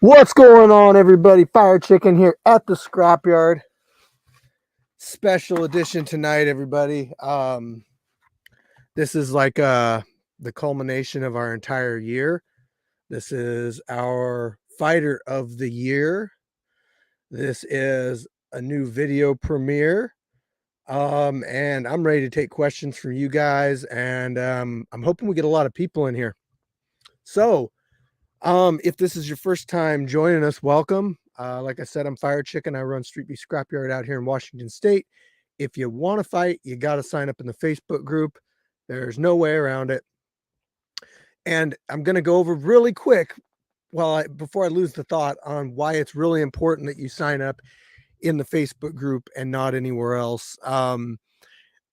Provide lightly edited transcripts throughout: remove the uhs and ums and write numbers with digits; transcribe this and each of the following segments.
What's going on, everybody? Fire Chicken here at the scrapyard. Special edition tonight, everybody. This is like the culmination of our entire year. This is our fighter of the year. This is a new video premiere. And I'm ready to take questions from you guys, and I'm hoping we get a lot of people in here. So if this is your first time joining us, welcome. Like I said, I'm Fire Chicken. I run Street Beef Scrapyard out here in Washington State. If you want to fight, you got to sign up in the Facebook group. There's no way around it. And I'm going to go over really quick before I lose the thought on why it's really important that you sign up in the Facebook group and not anywhere else.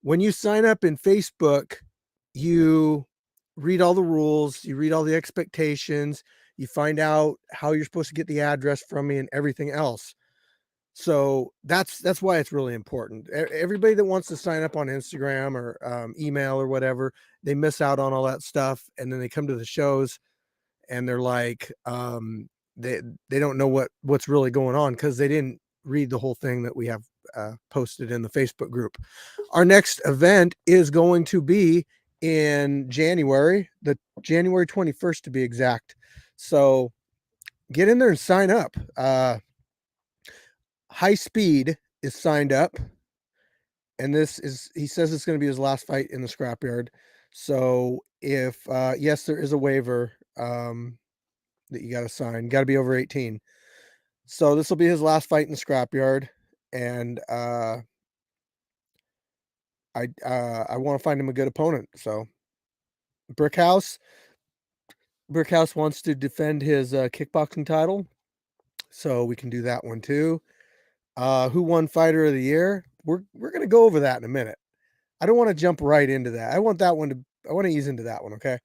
When you sign up in Facebook, you read all the rules, you read all the expectations, you find out how you're supposed to get the address from me and everything else. So that's why it's really important. Everybody that wants to sign up on Instagram or email or whatever, they miss out on all that stuff, and then they come to the shows and they're like, they don't know what's really going on because they didn't read the whole thing that we have posted in the Facebook group. Our next event is going to be in January, the January 21st to be exact. So get in there and sign up. High Speed is signed up, and he says it's going to be his last fight in the scrapyard. So if yes, there is a waiver that you got to sign. You got to be over 18. So this will be his last fight in the scrapyard, and I want to find him a good opponent. So Brickhouse wants to defend his kickboxing title, so we can do that one too. Who won Fighter of the Year? We're gonna go over that in a minute. I don't want to jump right into that. I want to ease into that one. Okay.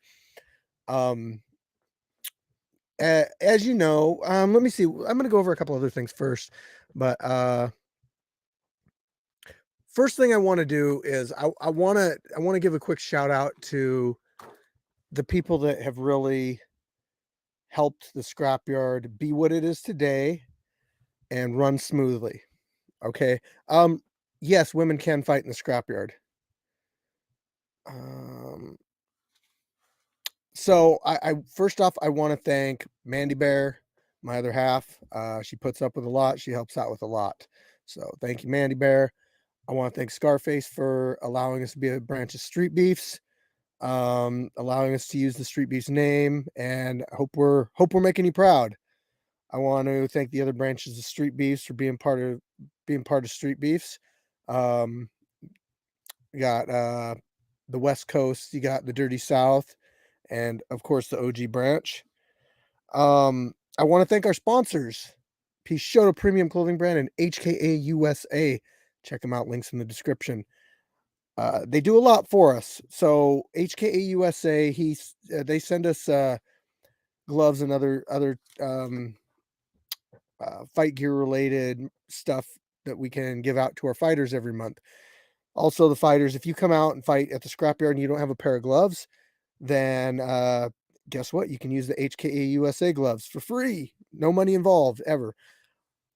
As you know, let me see. I'm gonna go over a couple other things first, but first thing I want to do is I want to give a quick shout out to the people that have really helped the scrapyard be what it is today and run smoothly. Okay. Yes, women can fight in the scrapyard. So I first off, I want to thank Mandy Bear, my other half. She puts up with a lot. She helps out with a lot. So thank you, Mandy Bear. I want to thank Scarface for allowing us to be a branch of Street Beefs, allowing us to use the Street Beefs name, and hope we're making you proud. I want to thank the other branches of Street Beefs for being part of Street Beefs. You got the West Coast, you got the Dirty South, and of course the OG branch. I want to thank our sponsors, Peixoto Premium Clothing Brand and HKA USA. Check them out, links in the description. They do a lot for us. So HKA USA, they send us gloves and other fight gear related stuff that we can give out to our fighters every month. Also, the fighters, if you come out and fight at the scrapyard and you don't have a pair of gloves, then guess what? You can use the HKA USA gloves for free. No money involved ever.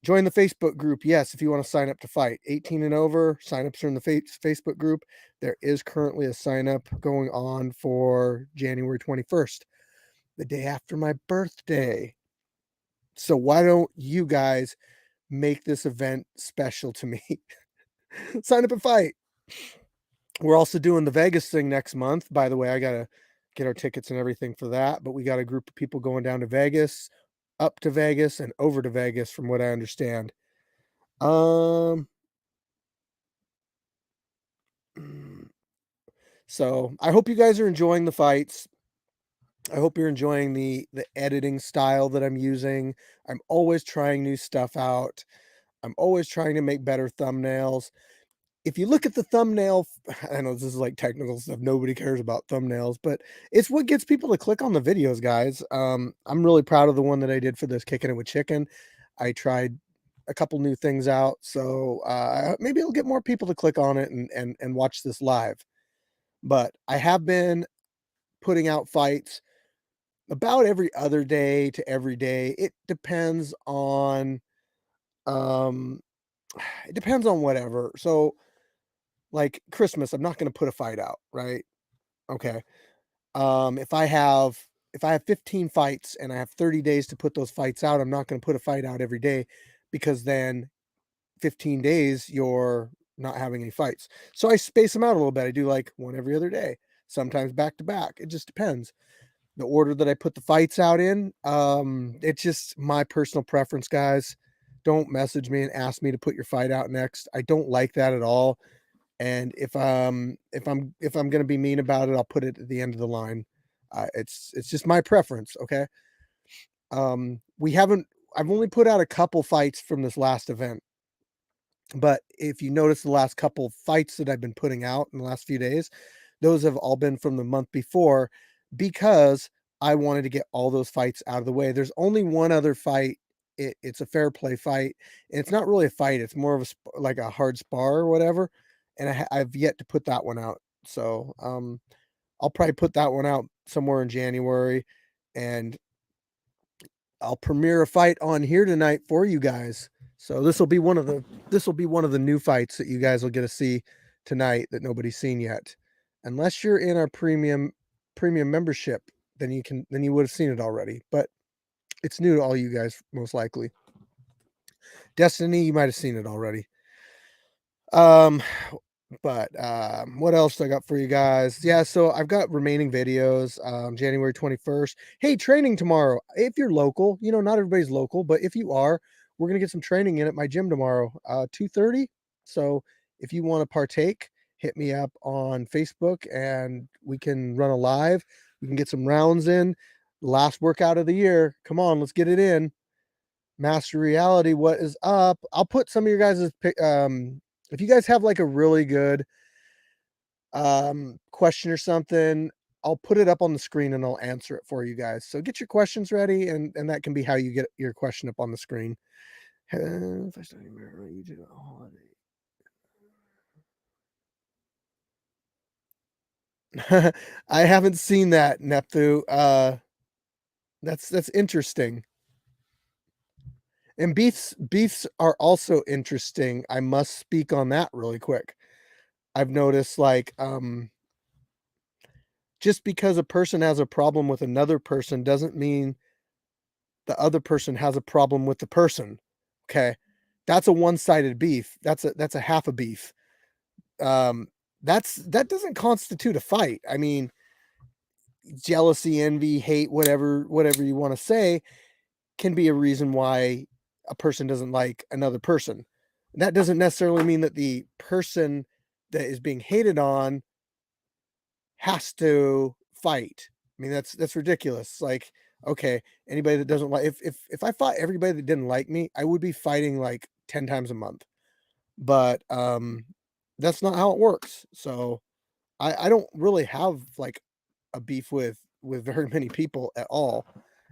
Join the Facebook group. Yes, if you want to sign up to fight. 18 and over, sign-ups are in the Facebook group. There is currently a sign-up going on for January 21st, the day after my birthday. So why don't you guys make this event special to me? Sign up and fight. We're also doing the Vegas thing next month. By the way, I got to get our tickets and everything for that, but we got a group of people going down to Vegas, up to Vegas, and over to Vegas from what I understand. So I hope you guys are enjoying the fights. I hope you're enjoying the editing style that I'm using. I'm always trying new stuff out. I'm always trying to make better thumbnails. if you look at the thumbnail, I know this is like technical stuff. Nobody cares about thumbnails, but it's what gets people to click on the videos, guys. I'm really proud of the one that I did for this Kicking It with Chicken. I tried a couple new things out, so maybe it'll get more people to click on it and watch this live. But I have been putting out fights about every other day to every day. It depends on um it depends on whatever. So like Christmas, I'm not going to put a fight out, right? Okay. If I have 15 fights and I have 30 days to put those fights out, I'm not going to put a fight out every day because then 15 days you're not having any fights. So I space them out a little bit. I do like one every other day, sometimes back to back. It just depends. The order that I put the fights out in, it's just my personal preference, guys. Don't message me and ask me to put your fight out next. I don't like that at all. And if I'm gonna be mean about it, I'll put it at the end of the line. It's just my preference, okay? We haven't I've only put out a couple fights from this last event, but if you notice the last couple fights that I've been putting out in the last few days, those have all been from the month before because I wanted to get all those fights out of the way. There's only one other fight. It's a fair play fight. And it's not really a fight. It's more of like a hard spar or whatever. And I've yet to put that one out. So I'll probably put that one out somewhere in January, and I'll premiere a fight on here tonight for you guys. So this will be one of the new fights that you guys will get to see tonight that nobody's seen yet. Unless you're in our premium membership, then you would have seen it already. But it's new to all you guys most likely. Destiny, you might have seen it already. Um But, what else do I got for you guys? Yeah, so I've got remaining videos, January 21st. Hey, training tomorrow. If you're local, not everybody's local, but if you are, we're gonna get some training in at my gym tomorrow, 2:30. So if you wanna partake, hit me up on Facebook and we can run a live. We can get some rounds in. Last workout of the year. Come on, let's get it in. Master Reality, what is up? I'll put some of your guys' if you guys have like a really good question or something, I'll put it up on the screen and I'll answer it for you guys. So get your questions ready, and that can be how you get your question up on the screen. If I start remember, you did a holiday. I haven't seen that, Nepthu. That's interesting. And beefs are also interesting. I must speak on that really quick. I've noticed like just because a person has a problem with another person doesn't mean the other person has a problem with the person. Okay. That's a one-sided beef. That's a half a beef. Um, that doesn't constitute a fight. I mean, jealousy, envy, hate, whatever you want to say can be a reason why a person doesn't like another person. That doesn't necessarily mean that the person that is being hated on has to fight. I mean, that's ridiculous. Like, okay, anybody that doesn't like if I fought everybody that didn't like me, I would be fighting like 10 times a month. But that's not how it works. So I don't really have like a beef with very many people at all.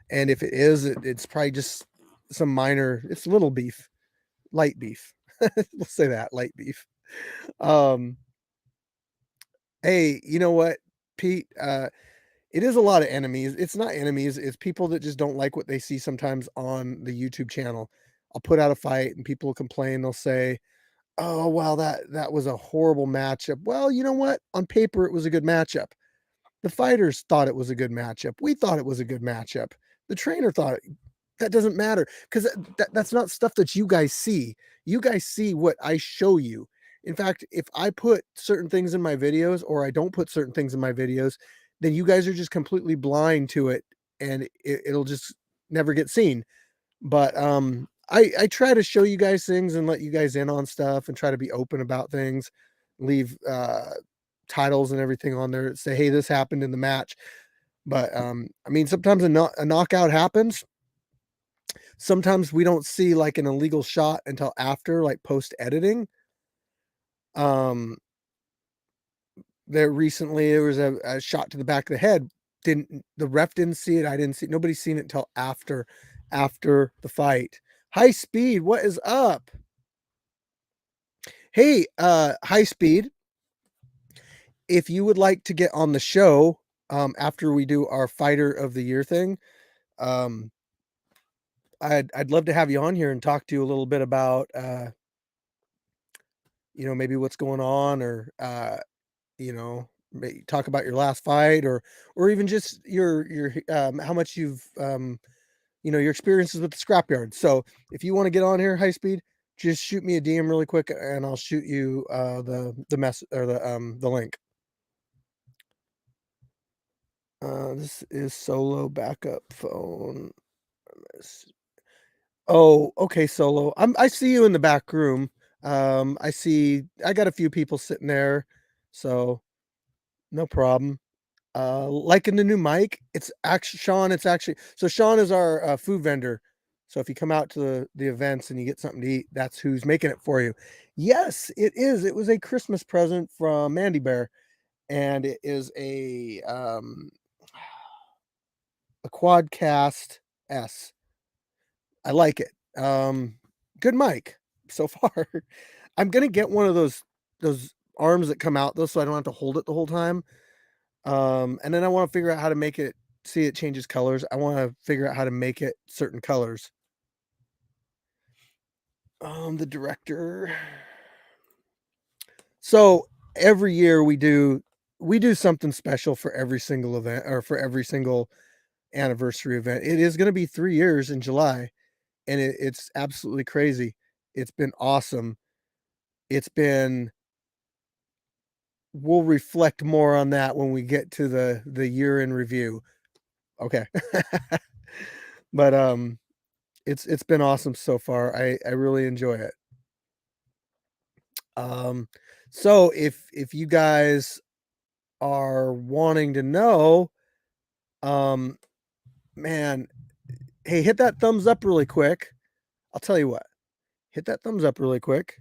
And if it is, it's probably just some minor, it's little beef, light beef. We'll say that, light beef. Um, hey, you know what, Pete? It is a lot of enemies. It's not enemies, it's people that just don't like what they see sometimes on the YouTube channel. I'll put out a fight and people will complain. They'll say, "Oh, well, that was a horrible matchup." Well, you know what? On paper, it was a good matchup. The fighters thought it was a good matchup. We thought it was a good matchup. The trainer thought that doesn't matter because that's not stuff that you guys see. You guys see what I show you. In fact, if I put certain things in my videos or I don't put certain things in my videos, then you guys are just completely blind to it and it'll just never get seen. But I try to show you guys things and let you guys in on stuff and try to be open about things, leave titles and everything on there, say, hey, this happened in the match. But I mean, sometimes a knockout happens. Sometimes we don't see like an illegal shot until after, like post editing. Um, there recently there was a shot to the back of the head. Didn't the ref didn't see it? I didn't see it. Nobody's seen it until after the fight. High speed, what is up? Hey, high speed. If you would like to get on the show, after we do our fighter of the year thing, um, I'd love to have you on here and talk to you a little bit about maybe what's going on or talk about your last fight or even just your how much you've your experiences with the scrapyard. So if you want to get on here, high speed, just shoot me a DM really quick and I'll shoot you the mess or the link. This is solo backup phone. Oh, okay, solo. I see you in the back room. I got a few people sitting there, so no problem. Liking the new mic. It's actually Sean. It's actually so Sean is our food vendor. So if you come out to the events and you get something to eat, that's who's making it for you. Yes, it is. It was a Christmas present from Mandy Bear, and it is a Quadcast S. I like it. Good mic so far. I'm gonna get one of those arms that come out though, so I don't have to hold it the whole time. And then I wanna figure out how to make it see it changes colors. I wanna figure out how to make it certain colors. The director. So every year we do something special for every single event or for every single anniversary event. It is gonna be 3 years in July, and it's absolutely crazy. It's been awesome. It's been We'll reflect more on that when we get to the year in review. Okay. But, it's been awesome so far. I really enjoy it. Um, so if you guys are wanting to know, um, man, hey, hit that thumbs up really quick. I'll tell you what, hit that thumbs up really quick,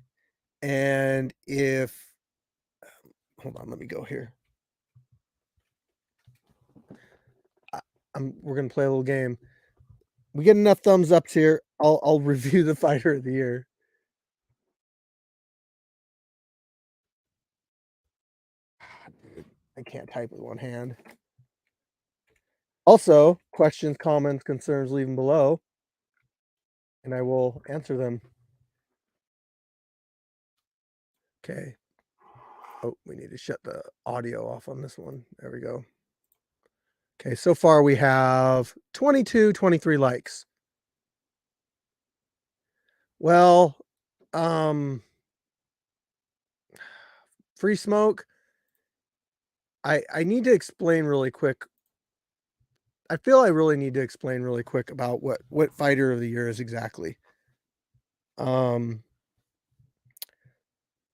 and if hold on, let me go here. I we're gonna play a little game. We get enough thumbs ups here, I'll review the fighter of the year. Dude, I can't type with one hand. Also, questions, comments, concerns, leave them below, and I will answer them. Okay. Oh, we need to shut the audio off on this one. There we go. Okay, so far we have 23 likes. Well, um, free smoke. I need to explain really quick. I feel I really need to explain really quick about what fighter of the year is exactly. Um,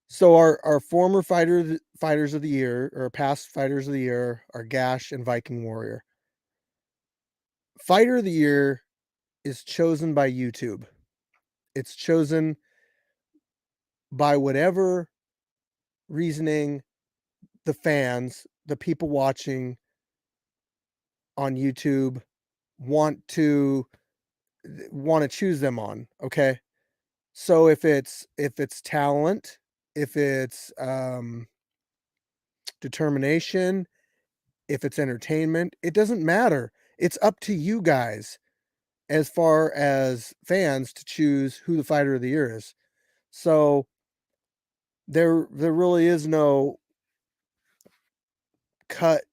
so our former fighters of the year or past fighters of the year are Gash and Viking Warrior. Fighter of the year is chosen by YouTube. It's chosen by whatever reasoning the fans, the people watching on YouTube want to choose them on, okay? So if it's talent, if it's determination, if it's entertainment, it doesn't matter. It's up to you guys as far as fans to choose who the fighter of the year is. So there really is no cut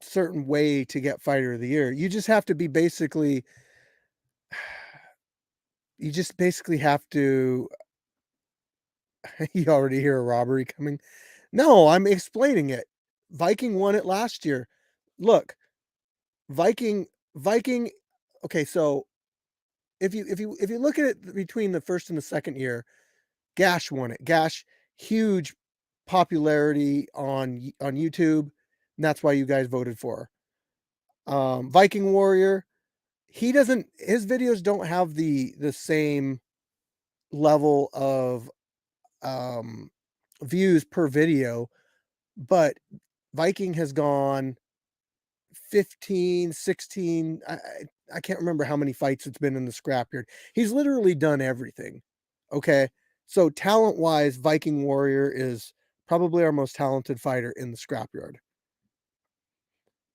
certain way to get fighter of the year. You just have to be basically you just basically have to you already hear a robbery coming. No, I'm explaining it. Viking won it last year. Look, Viking Viking okay, so if you look at it between the first and the second year, Gash won it. Gash, huge popularity on YouTube, and that's why you guys voted for her. Viking Warrior, his videos don't have the same level of views per video, but Viking has gone 15, 16. I can't remember how many fights it's been in the scrapyard. He's literally done everything. Okay. So talent wise, Viking Warrior is probably our most talented fighter in the scrapyard.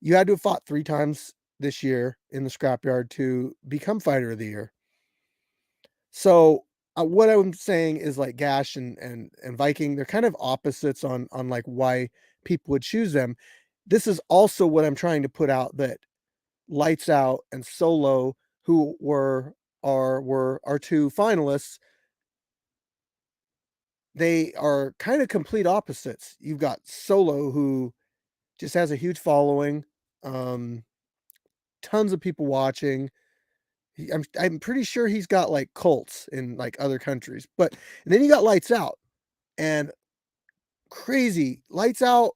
You had to have fought 3 times this year in the scrapyard to become fighter of the year. So, what I'm saying is like Gash and Viking, they're kind of opposites on like why people would choose them. This is also what I'm trying to put out, that Lights Out and Solo, who were our 2 finalists, they are kind of complete opposites. You've got Solo, who just has a huge following, um, tons of people watching. I'm pretty sure he's got like cults in like other countries. But and then you got Lights Out, and crazy. Lights Out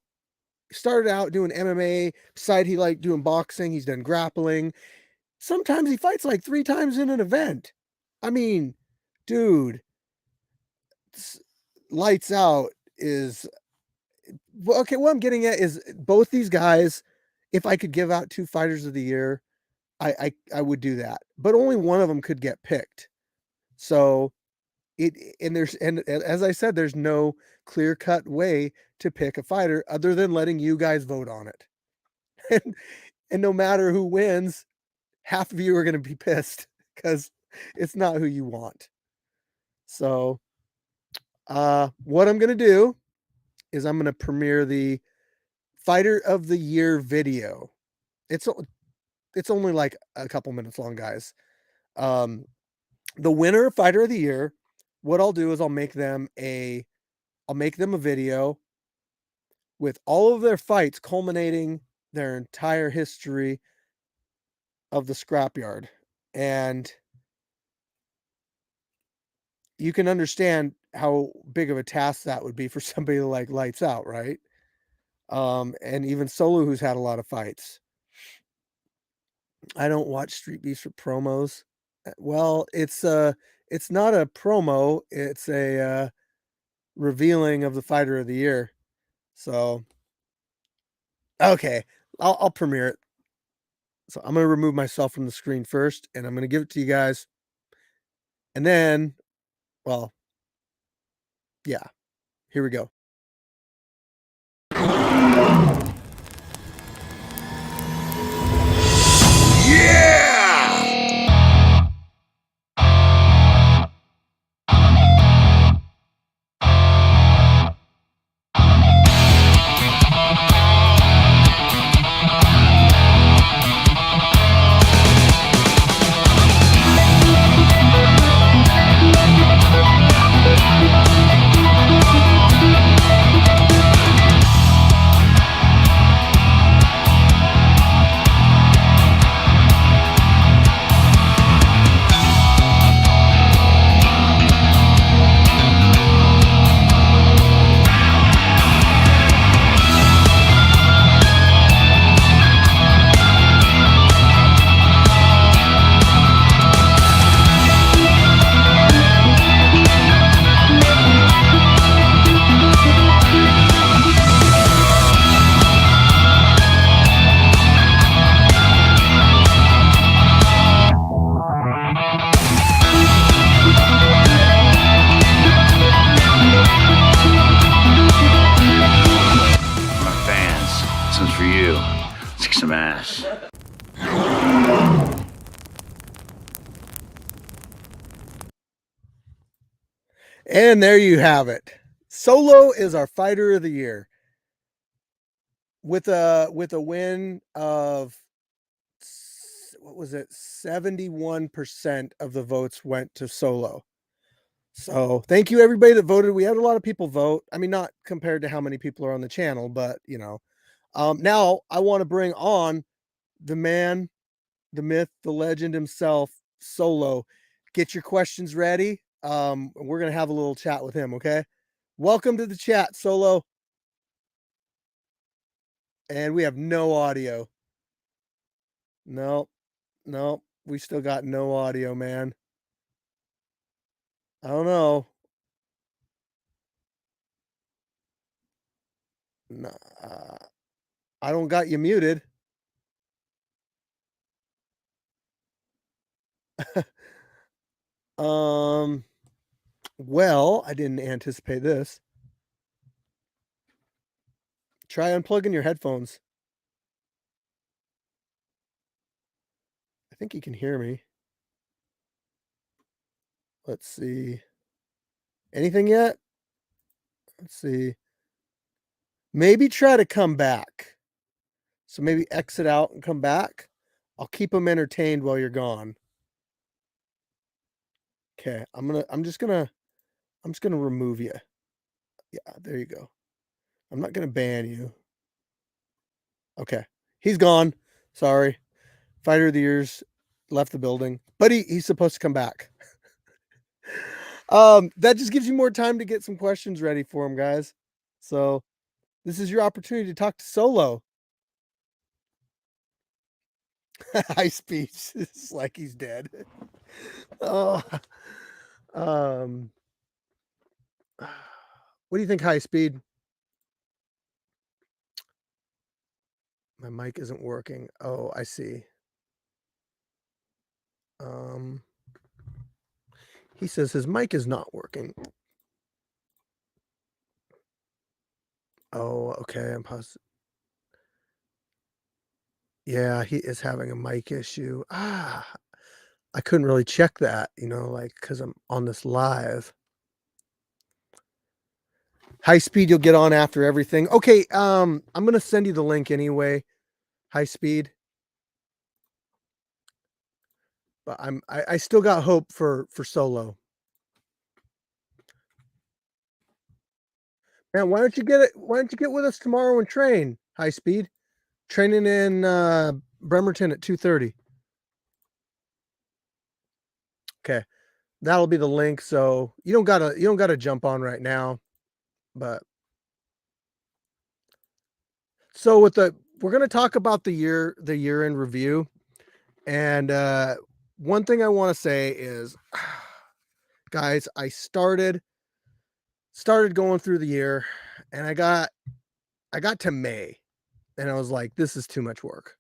started out doing MMA, decided he liked doing boxing, he's done grappling. Sometimes he fights like 3 times in an event. I mean, dude, Lights Out is well, okay, what I'm getting at is both these guys, if I could give out 2 fighters of the year, I would do that. But only one of them could get picked. So, it and as I said, there's no clear-cut way to pick a fighter other than letting you guys vote on it. And and no matter who wins, half of you are gonna be pissed because it's not who you want. So, what I'm gonna do is I'm gonna premiere the Fighter of the Year video. It's it's only like a couple minutes long, guys. Um, the winner of Fighter of the Year, what I'll do is I'll make them a video with all of their fights culminating their entire history of the scrapyard. And you can understand how big of a task that would be for somebody like Lights Out, right? And even Solo, who's had a lot of fights. I don't watch Street Beefs for promos. Well, it's not a promo, it's a revealing of the fighter of the year. So, okay, I'll premiere it. So I'm gonna remove myself from the screen first, and I'm gonna give it to you guys. And then, well, yeah, here we go. My fans, this one's for you. Let's kick some ass. And there you have it. Solo is our fighter of the year with a win of what was it? 71% of the votes went to Solo. So thank you everybody that voted. We had a lot of people vote. I mean, not compared to how many people are on the channel, but you know. Now I want to bring on the man, the myth, the legend himself, Solo. Get your questions ready. We're gonna have a little chat with him, okay? Welcome to the chat, Solo. And we have no audio. No, no, we still got no audio, man. I don't know. Nah, I don't got you muted. Um, well, I didn't anticipate this. Try unplugging your headphones. I think you can hear me. Let's see. Anything yet? Let's see. Maybe try to come back. So maybe exit out and come back. I'll keep them entertained while you're gone. Okay, I'm just gonna remove you. Yeah, there you go. I'm not gonna ban you. Okay. He's gone. Sorry. Fighter of the Years left the building. But he's supposed to come back. That just gives you more time to get some questions ready for him, guys. So this is your opportunity to talk to Solo. High speed. It's like he's dead. Oh. Um what do you think, high speed? My mic isn't working. Oh, I see. Um he says his mic is not working. Oh, okay. I'm positive. Yeah, he is having a mic issue. I couldn't really check that, like, because I'm on this live. High speed, you'll get on after everything. Okay, I'm gonna send you the link anyway. High speed, but I still got hope for Solo. Man, why don't you get it? Why don't you get with us tomorrow and train? High speed, training in Bremerton at 2:30. Okay, that'll be the link. So you don't gotta jump on right now, but so we're gonna talk about the year in review. And one thing I want to say is, guys, I started going through the year, and I got to May, and I was like, this is too much work.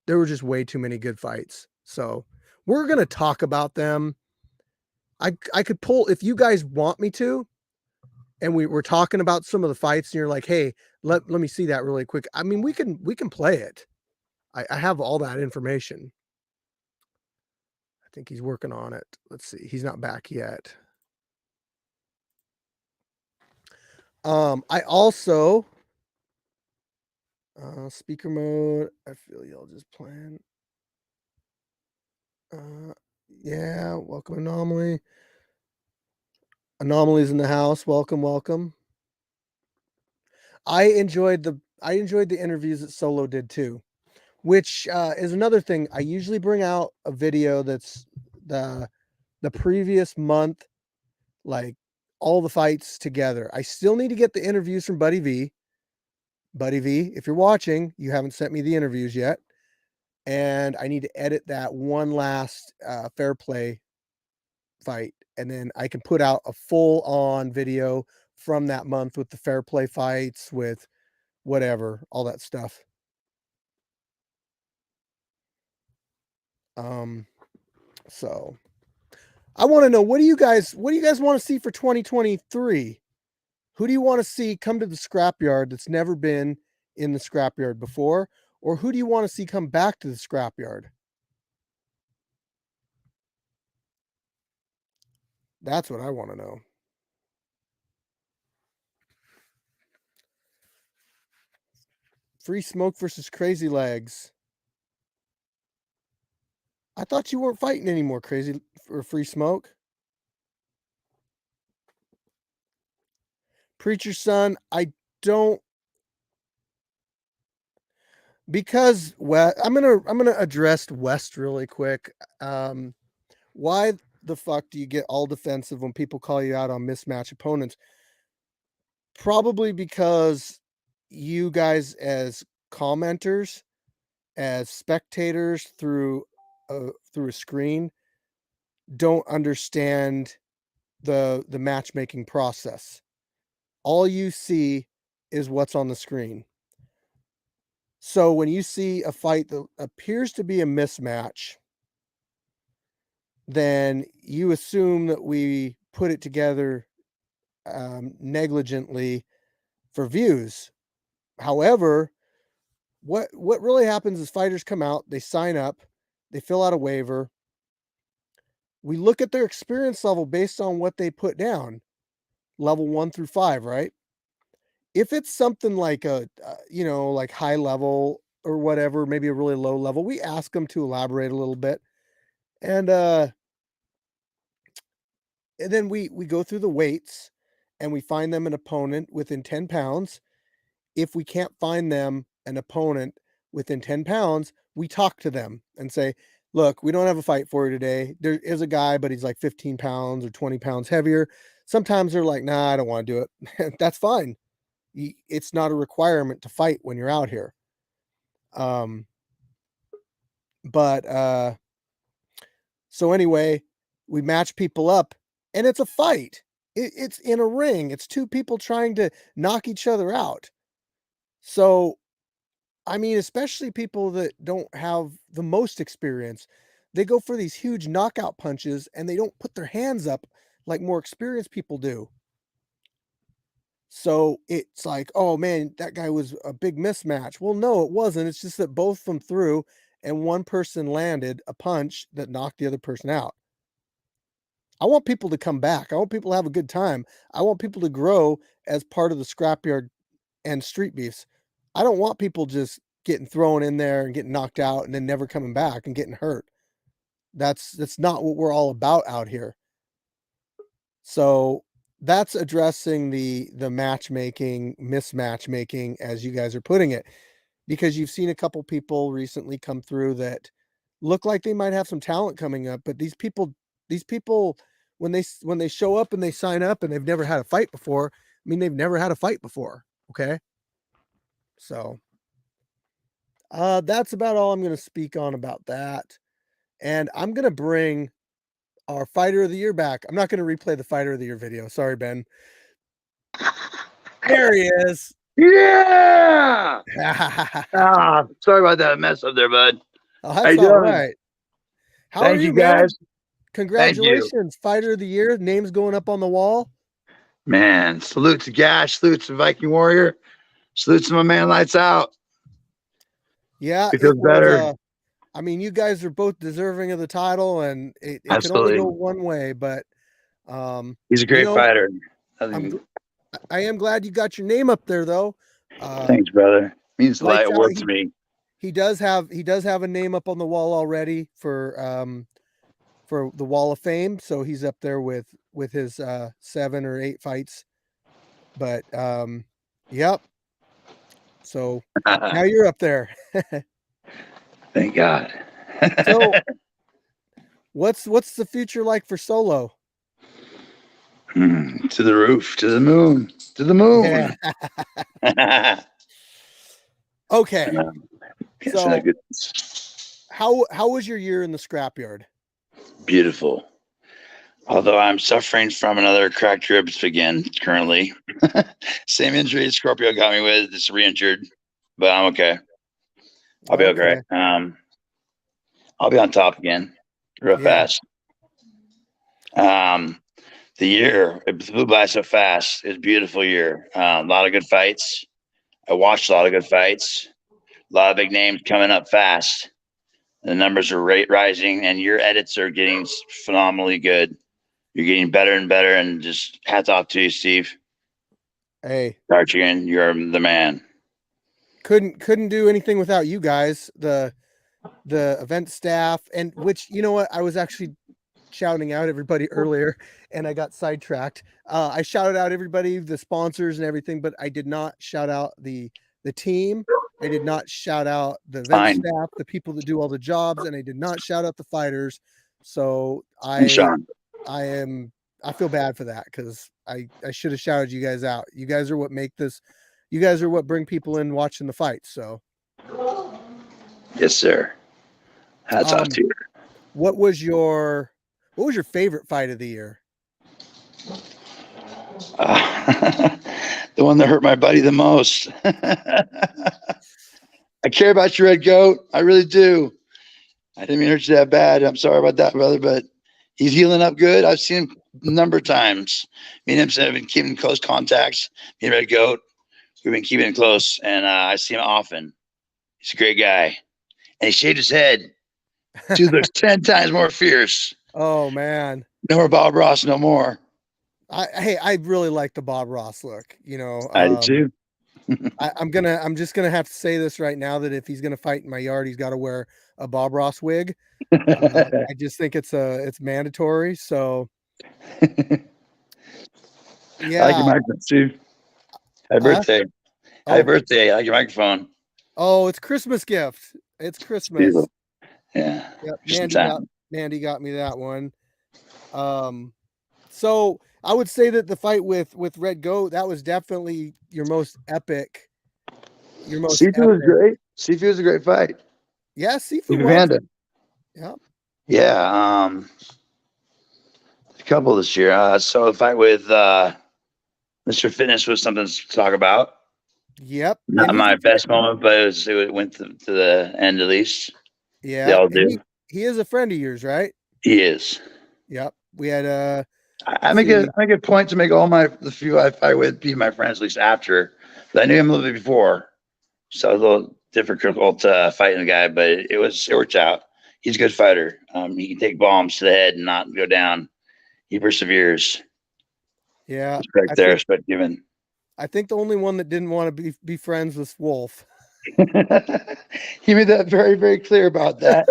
There were just way too many good fights. So we're gonna talk about them. I could pull if you guys want me to, and we're talking about some of the fights, and you're like, hey, let me see that really quick. I mean, we can play it. I have all that information. I think he's working on it. Let's see. He's not back yet. I also speaker mode. I feel y'all just playing. Yeah, welcome Anomaly. Anomalies in the house. Welcome, welcome. I enjoyed the interviews that Solo did too, which is another thing. I usually bring out a video that's the previous month, like all the fights together. I still need to get the interviews from Buddy V. Buddy V, if you're watching, you haven't sent me the interviews yet. And I need to edit that one last fair play fight. And then I can put out a full on video from that month with the fair play fights, with whatever, all that stuff. So I want to know, what do you guys want to see for 2023? Who do you want to see come to the scrapyard that's never been in the scrapyard before? Or who do you want to see come back to the scrapyard? That's what I want to know. Free Smoke versus Crazy Legs. I thought you weren't fighting anymore, Crazy or Free Smoke. Preacher Son, I don't, because I'm gonna address West really quick. Why the fuck do you get all defensive when people call you out on mismatch opponents? Probably because you guys, as commenters, as spectators through a screen, don't understand the matchmaking process. All you see is what's on the screen. So when you see a fight that appears to be a mismatch, then you assume that we put it together negligently for views. However, what really happens is fighters come out, they sign up, they fill out a waiver. We look at their experience level based on what they put down, level 1 through 5, right? If it's something like like high level or whatever, maybe a really low level, we ask them to elaborate a little bit. And then we go through the weights and we find them an opponent within 10 pounds. If we can't find them an opponent within 10 pounds, we talk to them and say, look, we don't have a fight for you today. There is a guy, but he's like 15 pounds or 20 pounds heavier. Sometimes they're like, nah, I don't want to do it. That's fine. It's not a requirement to fight when you're out here. So anyway, we match people up and it's a fight. It's in a ring. It's two people trying to knock each other out. So, I mean, especially people that don't have the most experience, they go for these huge knockout punches and they don't put their hands up like more experienced people do. So it's like, oh man, that guy was a big mismatch. Well, no, it wasn't. It's just that both of them threw and one person landed a punch that knocked the other person out. I want people to come back. I want people to have a good time. I want people to grow as part of the scrapyard and street beefs. I don't want people just getting thrown in there and getting knocked out and then never coming back and getting hurt. That's not what we're all about out here. So that's addressing the matchmaking, mismatchmaking, as you guys are putting it, because you've seen a couple people recently come through that look like they might have some talent coming up, but these people when they show up and they sign up and they've never had a fight before, I mean, they've never had a fight before. Okay. So that's about all I'm going to speak on about that. And I'm going to bring our fighter of the year back. I'm not going to replay the fighter of the year video. Sorry, Ben. There he is. Yeah. Sorry about that mess up there, bud. Oh, How that's you all doing? right. How Thank are you, you, man? guys. Congratulations. Fighter of the year. Name's going up on the wall. Man, salute to Gash, salute to Viking Warrior, salute to my man Lights Out. Yeah, It feels better. I mean, you guys are both deserving of the title, and it can only Absolutely. go one way, but He's a great fighter. I am glad you got your name up there, though. Thanks, brother. Means a lot of work to me. He does have a name up on the wall already for the Wall of Fame, so he's up there with his 7 or 8 fights. But yep. So now you're up there. Thank God. So what's the future like for Solo? To the roof, to the moon, to the moon. Yeah. Okay. So how was your year in the scrapyard? Beautiful. Although I'm suffering from another cracked ribs again currently. Same injury Scorpio got me with. It's re-injured, but I'm okay. I'll be okay. I'll be on top again real fast. The year, it flew by so fast. It's a beautiful year. A lot of good fights. I watched a lot of good fights. A lot of big names coming up fast. The numbers are rising, and your edits are getting phenomenally good. You're getting better and better, and just hats off to you, Steve. Hey, Chicken, you're the man. Couldn't do anything without you guys, the event staff, and which, you know what, I was actually shouting out everybody earlier and I got sidetracked. I shouted out everybody, the sponsors and everything, but I did not shout out the team. I did not shout out the event staff, the people that do all the jobs, and I did not shout out the fighters. So I feel bad for that, because I should have shouted you guys out. You guys are what make this. You guys are what bring people in watching the fights. So, yes, sir. Hats off to you. What was your favorite fight of the year? The one that hurt my buddy the most. I care about you, Red Goat. I really do. I didn't mean to hurt you that bad. I'm sorry about that, brother, but he's healing up good. I've seen him a number of times. Me and him have been keeping close contacts. Me and Red Goat, we've been keeping it close, and I see him often. He's a great guy. And he shaved his head. Dude looks 10 times more fierce. Oh man. No more Bob Ross, no more. I really like the Bob Ross look. You know, I do too. I'm just gonna have to say this right now that if he's gonna fight in my yard, he's got to wear a Bob Ross wig. I just think it's mandatory. So I like your yeah. microphone, Steve. Happy birthday. Happy Oh, birthday. I like your microphone. oh, it's Christmas gift. It's Christmas. Beautiful. Yeah. Yep, Just in time. Mandy got me that one. So I would say that the fight with Red Goat, that was definitely your most epic. Your most Seafood was epic. great. Seafood was a great fight. Yeah, Seafood Seafood was. Panda. Yeah. Yeah. A couple this year. So the fight with Mr. Fitness was something to talk about. Yep. Not And my best moment, but it went to the end at least. yeah. They all And do. he is a friend of yours, right? He is. Yep. We had I make a point to make all the few I fight with be my friends at least after. But I knew him a little bit before, so it was a little difficult fighting the guy, but it worked out. He's a good fighter. He can take bombs to the head and not go down. He perseveres. yeah. Respect there, respect given. I think the only one that didn't want to be friends was Wolf. He made that very, very clear about that.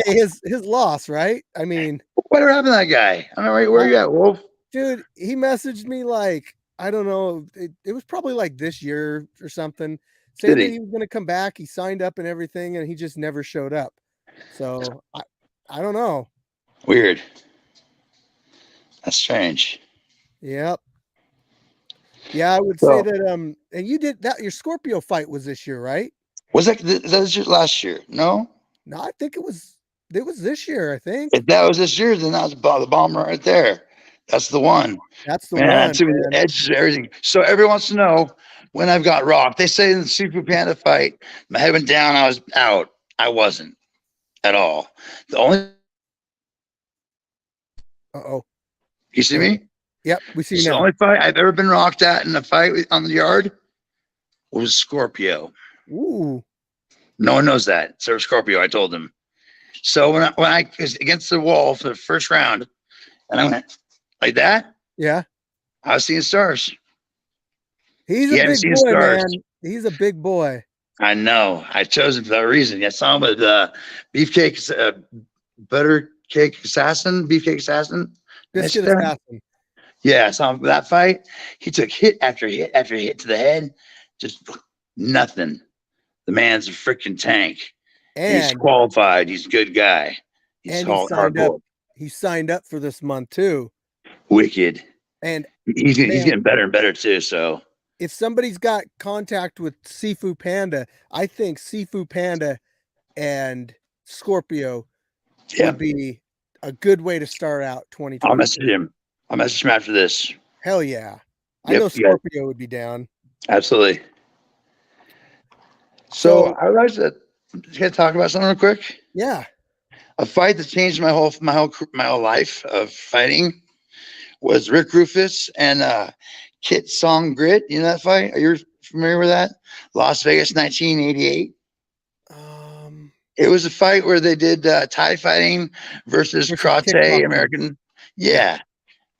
Hey, his loss, right? I mean, Whatever happened to that guy? I don't know where you at, Wolf. dude, he messaged me like, I don't know, it was probably like this year or something, saying that he was going to come back. He signed up and everything, and he just never showed up. So I don't know. Weird. That's strange. Yep. Yeah, I would say that. And you did that. Your Scorpio fight was this year, right? Was that last year? No. No, I think it was. It was this year. I think. If that was this year, then that's the bomber right there. That's the one. That's the Man, one. to me, the edge of everything. So everyone wants to know when I've got rocked. They say in the Seafood Panda fight, my head went down. I was out. I wasn't at all. The only. Uh-oh. You see me? Yep, we see you The now. only fight I've ever been rocked at in a fight on the yard was Scorpio. Ooh. No one knows that. So Scorpio, I told him. So when I was against the wall for the first round, and I went like that, Yeah. I was seeing stars. He's a big boy, man. He's a big boy. I know. I chose him for that reason. I saw him with Beefcake, Butter Cake Assassin, Beefcake Assassin. Biscuit Assassin. Yeah, I saw him for that fight. He took hit after hit after hit to the head. Just nothing. The man's a freaking tank. And he's qualified. He's a good guy. He's hardcore. He signed up for this month too. Wicked. And he's getting better and better too. So if somebody's got contact with Seafood Panda, I think Seafood Panda and Scorpio would be a good way to start out 2020. I'll message him. I'll message him after this. Hell yeah. I know Scorpio would be down. Absolutely. So I would like to talk about something real quick. Yeah. A fight that changed my whole life of fighting was Rick Rufus and Kit Song Grit. You know that fight? Are you familiar with that? Las Vegas, 1988. It was a fight where they did Thai fighting versus karate American. Yeah.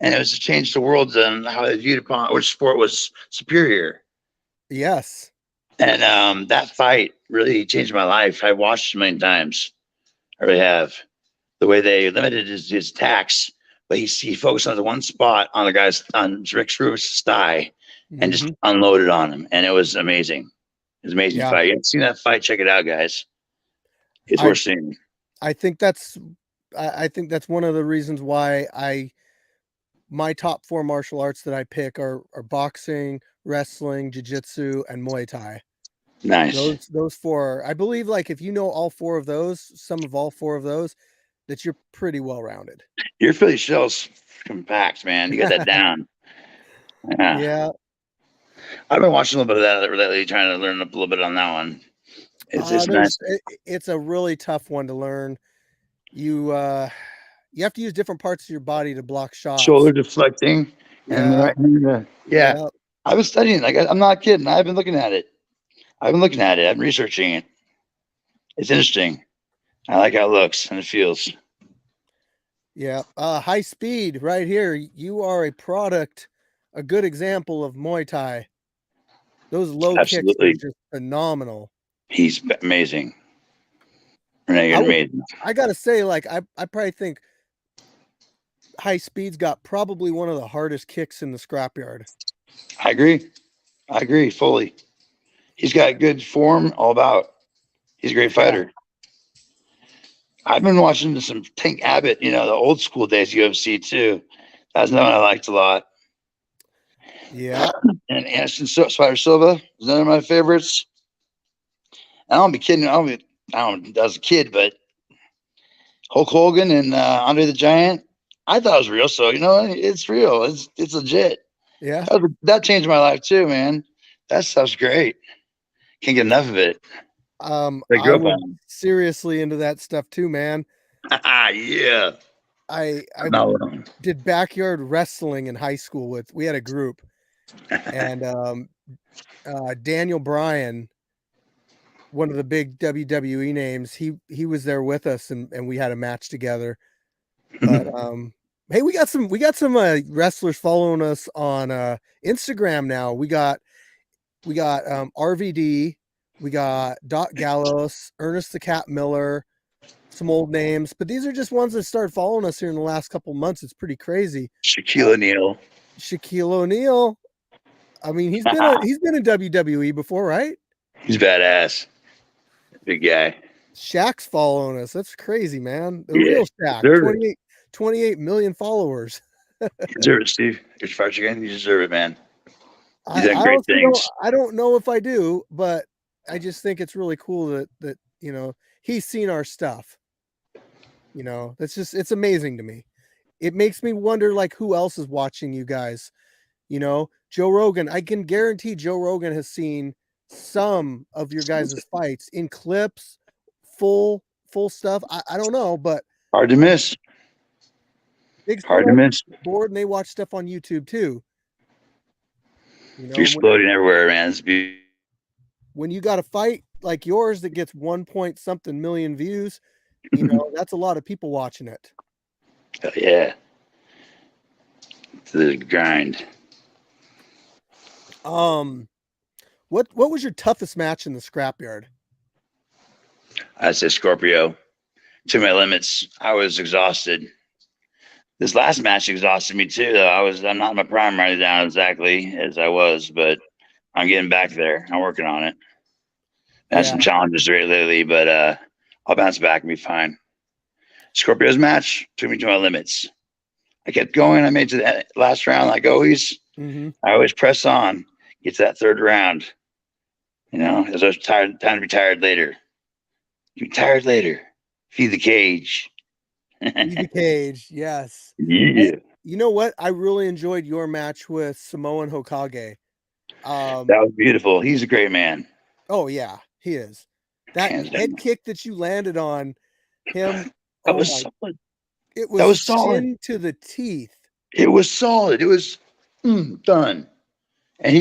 And it was to change the world and how they viewed upon which sport was superior. Yes. And that fight really changed my life. I watched it many times. I really have. The way they limited his attacks, but he focused on the one spot on Rick Rufus' thigh and just unloaded on him. And it was amazing. It was an amazing fight. You haven't seen that fight? Check it out, guys. It's worth seeing. I think that's one of the reasons why my top 4 martial arts that I pick are boxing, wrestling, jiu-jitsu, and Muay Thai. Nice. Those 4. I believe like if you know all 4 of those, some of all 4 of those, that you're pretty well rounded. Your Philly shell's compact, man. You got that down. Yeah. Yeah. I've been watching a little bit of that lately, trying to learn a little bit on that one. It's nice. It's a really tough one to learn. You have to use different parts of your body to block shots. Shoulder deflecting and the Yeah. right hand. Yeah. Yeah. I was studying. Like I'm not kidding. I've been looking at it. I've been researching it. It's interesting. I like how it looks and it feels. Yeah. High speed right here. You are a product, a good example of Muay Thai. Those low kicks are Absolutely. just phenomenal. He's amazing. Renee, I you're would amazing. I gotta say, like, I probably think high speed's got probably one of the hardest kicks in the scrapyard. I agree. I agree fully. He's got good form all about. He's a great Yeah. fighter. I've been watching some Tank Abbott, the old school days UFC too. That's another one I liked a lot. Yeah. And Anderson Spider Silva is another of my favorites. I don't be kidding. I don't as a kid, but Hulk Hogan and Andre the Giant, I thought it was real. So it's real. It's legit. Yeah. That changed my life too, man. That stuff's great. Can't get enough of it. I I grew up was on. seriously into that stuff too, man. Yeah. I Not alone. did backyard wrestling in high school we had a group, and Daniel Bryan, one of the big WWE names, he was there with us, and we had a match together. But hey, we got some wrestlers following us on Instagram now. We got RVD, we got Doc Gallows, Ernest the Cat Miller, some old names, but these are just ones that started following us here in the last couple months. It's pretty crazy. Shaquille O'Neal. Shaquille O'Neal. I mean, he's been in WWE before, right? He's badass. Big guy. Shaq's following us. That's crazy, man. The Yeah. real Shaq. 28 million followers. You deserve it, Steve. You're fired again. You deserve it, man. You've I done great honestly things. I don't know if I do, but I just think it's really cool that he's seen our stuff. It's amazing to me. It makes me wonder, like, who else is watching you guys. Joe Rogan. I can guarantee Joe Rogan has seen some of your guys' fights in clips, full stuff. I don't know, but Hard to miss. big Hard to miss. board, and they watch stuff on YouTube too. You're exploding everywhere, man. It's beautiful. When you got a fight like yours that gets 1 point something million views, that's a lot of people watching it. Yeah. It's the grind. What was your toughest match in the scrapyard? I'd say Scorpio. To my limits. I was exhausted. This last match exhausted me too, though. I'm not in my prime right now exactly as I was, but I'm getting back there. I'm working on it. I had some challenges lately, but I'll bounce back and be fine. Scorpio's match took me to my limits. I kept going. I made to the last round like always. Mm-hmm. I always press on, get to that third round. As I was tired, time to be tired later. Be tired later. Feed the cage. Feed the cage, yes. Yeah. Hey, you know what? I really enjoyed your match with Samoan Hokage. That was beautiful. He's a great man. Oh yeah, he is. That head kick that you landed on him. That was solid. It was solid to the teeth. It was solid. It was done. And he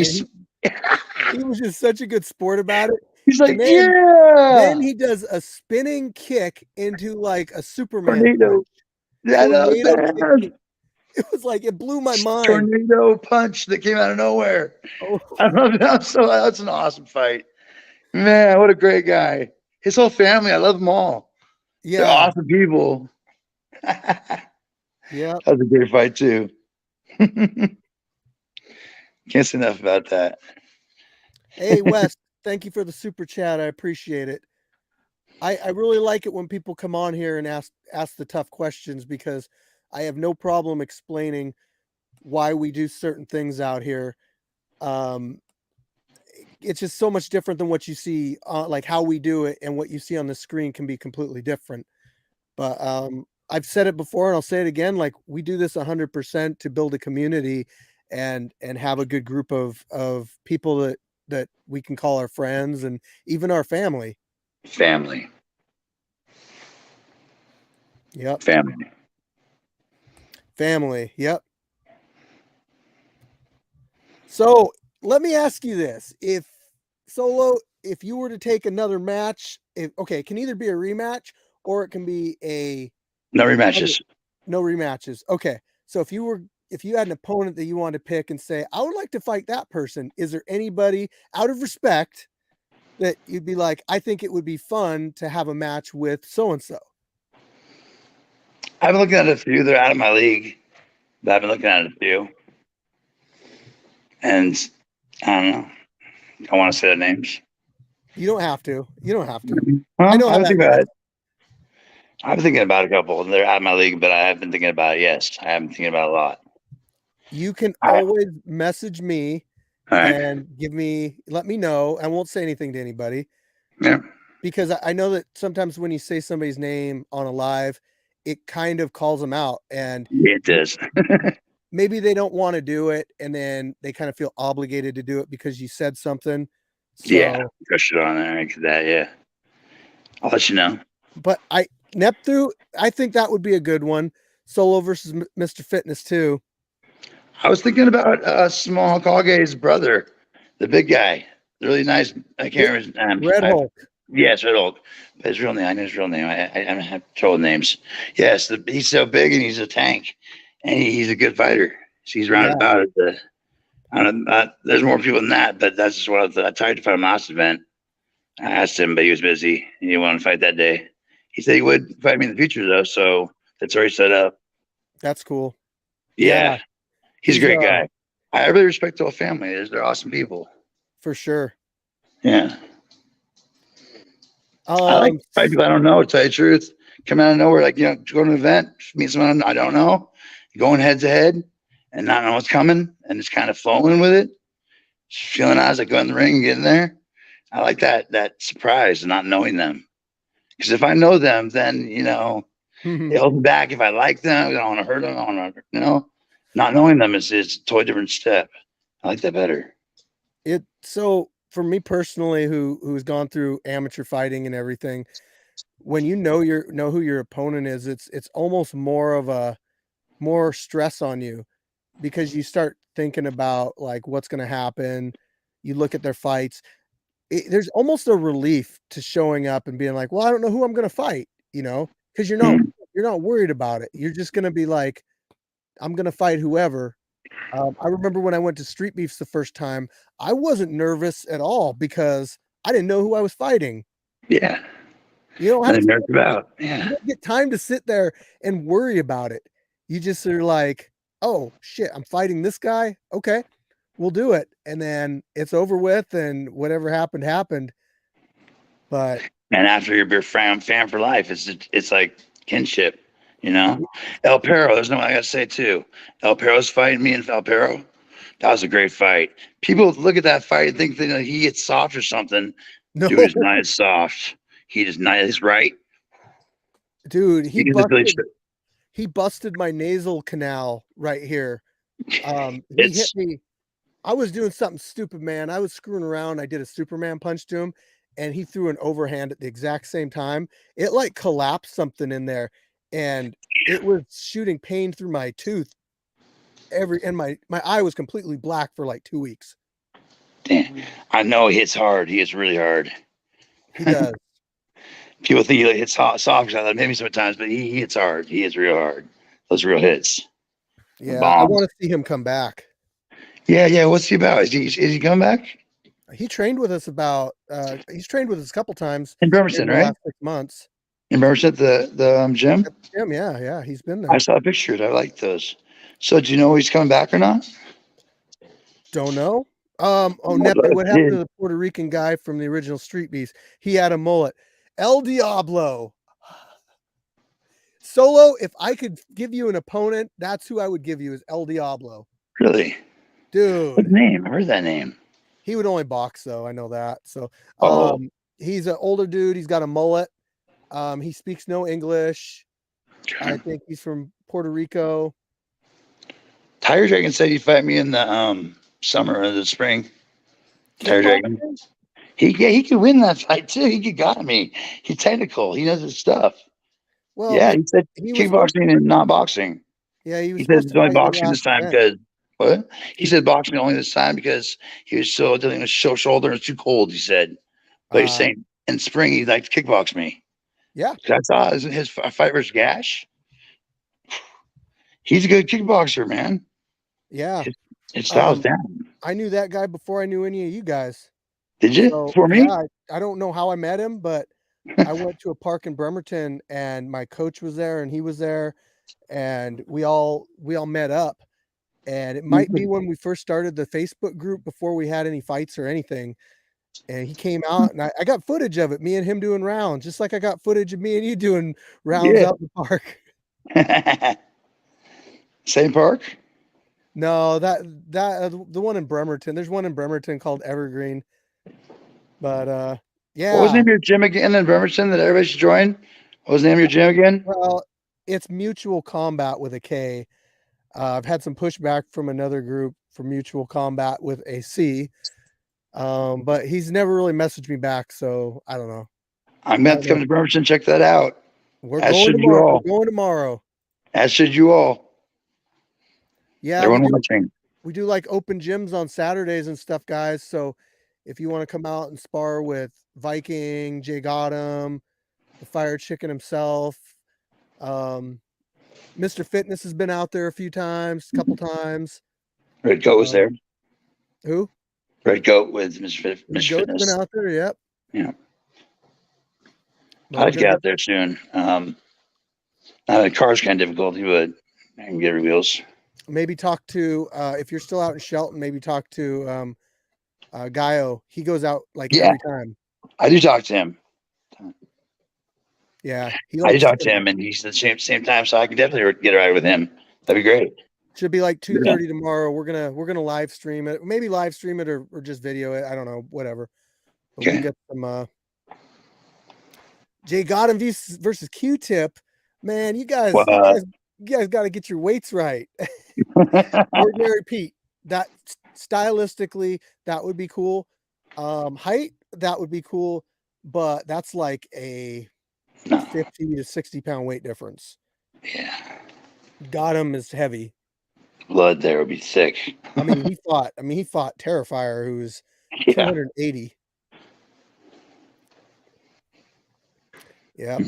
was just such a good sport about it. He's like, Then he does a spinning kick into like a Superman. Tornado. Yeah, it was like, it blew my mind. Tornado punch that came out of nowhere. Oh. I love it. That's an awesome fight. Man, what a great guy. His whole family, I love them all. Yeah. They're awesome people. Yeah. That was a great fight too. Can't say enough about that. Hey, Wes, thank you for the super chat. I appreciate it. I really like it when people come on here and ask the tough questions, because I have no problem explaining why we do certain things out here. It's just so much different than what you see, like how we do it, and what you see on the screen can be completely different. But I've said it before and I'll say it again. Like, we do this 100% to build a community and have a good group of people that we can call our friends and even our family. Family. Yep. Family. Family. Yep. So let me ask you this. If Solo, if you were to take another match, okay, it can either be a rematch or it can be No rematches. no rematches. Okay. So if you had an opponent that you wanted to pick and say, I would like to fight that person, is there anybody out of respect that you'd be like, I think it would be fun to have a match with so and so? I've been looking at a few. They're out of my league, but I've been looking at a few. And I don't know. I want to say their names. You don't have to. You don't have to. I Well, know I how was that thinking about goes. it. I've been thinking about a couple. They're out of my league, but I have been thinking about it. Yes, I have been thinking about it a lot. You can All right. always message me All right. and let me know. I won't say anything to anybody Yeah. because I know that sometimes when you say somebody's name on a live, it kind of calls them out, and Yeah, it does. maybe they don't want to do it, and then they kind of feel obligated to do it because you said something. Yeah. So, Push it on there. That. Yeah. I'll let you know. but Neptune, I think that would be a good one. Solo versus Mr. Fitness too. I was thinking about Small Kage's brother, the big guy, the really nice. I can't remember his name. Red Hulk. Yes, Red Hulk. But his real name. I know his real name. I have trouble with names. Yes, he's so big and he's a tank, and he's a good fighter. He's Yeah, roundabout at the. I don't, there's more people than that, but that's just what I thought. I tried to fight him last event. I asked him, but he was busy. He didn't want to fight that day. He said he would fight me in the future, though, so that's already set up. that's cool. Yeah, Yeah, he's a he's great guy. I really respect the whole family. They're awesome people. for sure. Yeah. I like Um, fight people I don't know, to tell you the truth. Come out of nowhere, like, go to an event, meet someone I don't know, going head to head and not know what's coming and just kind of flowing with it. Just feeling eyes like go in the ring and get in there. I like that surprise and not knowing them. Because if I know them, then, it holds me back. If I like them, I don't want to hurt them. I don't want to, not knowing them is a totally different step. I like that better. so for me personally, who's gone through amateur fighting and everything, when you know who your opponent is, it's almost more stress on you because you start thinking about like what's going to happen. You look at their fights. There's almost a relief to showing up and being like, well, I don't know who I'm going to fight, because Mm. you're not worried about it. You're just going to be like, I'm going to fight whoever. I remember when I went to Street Beefs the first time, I wasn't nervous at all because I didn't know who I was fighting. Yeah. You don't have Nothing to, nervous about. you Yeah. don't get time to sit there and worry about it. You just are like, oh shit, I'm fighting this guy. Okay, we'll do it. And then it's over with and whatever happened, happened. But And after you're fan for life, it's like kinship, you know. El Perro, there's no I gotta say too. El Perro's fighting me and El Perro. That was a great fight. People look at that fight and think that he gets soft or something. no, Dude is not as soft. He is not as right. dude, He is really he busted my nasal canal right here. He hit it's me. I was doing something stupid, man. I was screwing around. I did a Superman punch to him, and he threw an overhand at the exact same time. It like collapsed something in there, and it was shooting pain through my tooth. And my eye was completely black for like 2 weeks. damn. I know he hits hard. He hits really hard. He does. People think he hits soft, maybe sometimes, but he hits hard. He hits real hard. Those real hits. Yeah, I Bombs. want to see him come back. Yeah, yeah. What's he about? Is he coming back? He trained with us he's trained with us a couple times In in Bremerton, the right? last 6 months. In Bremerton, the gym. At the gym, yeah, yeah, he's been I there. saw pictures. I like those. So, do you know he's coming back or not? Don't know. Oh, Neptune, but what happened to did the Puerto Rican guy from the original Street Beast? He had a mullet. El Diablo. Solo, if I could give you an opponent, that's who I would give you is El Diablo. really? What Dude, name? I heard that name. he would only box though. I know that. So, Oh, he's an older dude. He's got a mullet. He speaks no English. I okay. think he's from Puerto Rico. Tiger Dragon said he'd fight me in the summer or the spring. Tiger Dragon. Kickboxing? He could win that fight too. He could got me. He's technical. He knows his stuff. Well, Yeah, he said he was supposed kickboxing and not boxing. yeah, he was He said supposed he's to only fight your boxing last this time event. because what? He He said boxing only this time because he was still dealing with shoulder and it's too cold. He said, but he's uh saying in spring he'd like to kickbox me. yeah, I saw his fight versus Gash. He's a good kickboxer, man. yeah. His, his style's Um down. I knew that guy before I knew any of you guys. Did you So for me? yeah, I don't know how I met him, but I went to a park in Bremerton and my coach was there and he was there and we all met up. And it might be when we first started the Facebook group before we had any fights or anything. And he came out and I got footage of it, me and him doing rounds, just like I got footage of me and you doing rounds Yeah. out in the park. Same park. No, the one in Bremerton. There's one in Bremerton called Evergreen. But What was the yeah. name of your gym again in Bremerton that everybody should join? What was the name of your gym again? Well, it's Mutual Combat with a K. I've had some pushback from another group for Mutual Combat with a C. But he's never really messaged me back, so I don't know. I'm going to have to come to Bremerton and check that out. We're As going should you tomorrow. We're all. going tomorrow. As should you all. Yeah, Everyone watching. we do like open gyms on Saturdays and stuff, guys. So if you want to come out and spar with Viking, Jay Gotham, the Fire Chicken himself, Mr. Fitness has been out there a few times, a couple times. Red Goat was there. Who? Red Goat with Mr. Goat's Fitness. been out there, yep. Yeah. But we're I'd get gonna out there soon. The car's kind of difficult, but I can get her wheels. maybe talk to if you're still out in Shelton, maybe talk to Gaio. He goes out like Yeah, every time. I do talk to him. Yeah, he I do likes talk to him, and he's the same time, so I can definitely get a ride with him. That'd be great. should be like 2:30 tomorrow. We're gonna live stream it. Maybe live stream it or just video it. I don't know, whatever. But Okay. we'll get some Jay Gotham versus Q-Tip. Man, you guys got to get your weights right. Ordinary Pete. That stylistically, that would be cool. Height, that would be cool, but that's like a 50 to 60 pound weight difference. Yeah. Gotham is heavy. Blood there would be thick. I mean, he fought Terrifier, who's 280. Yeah.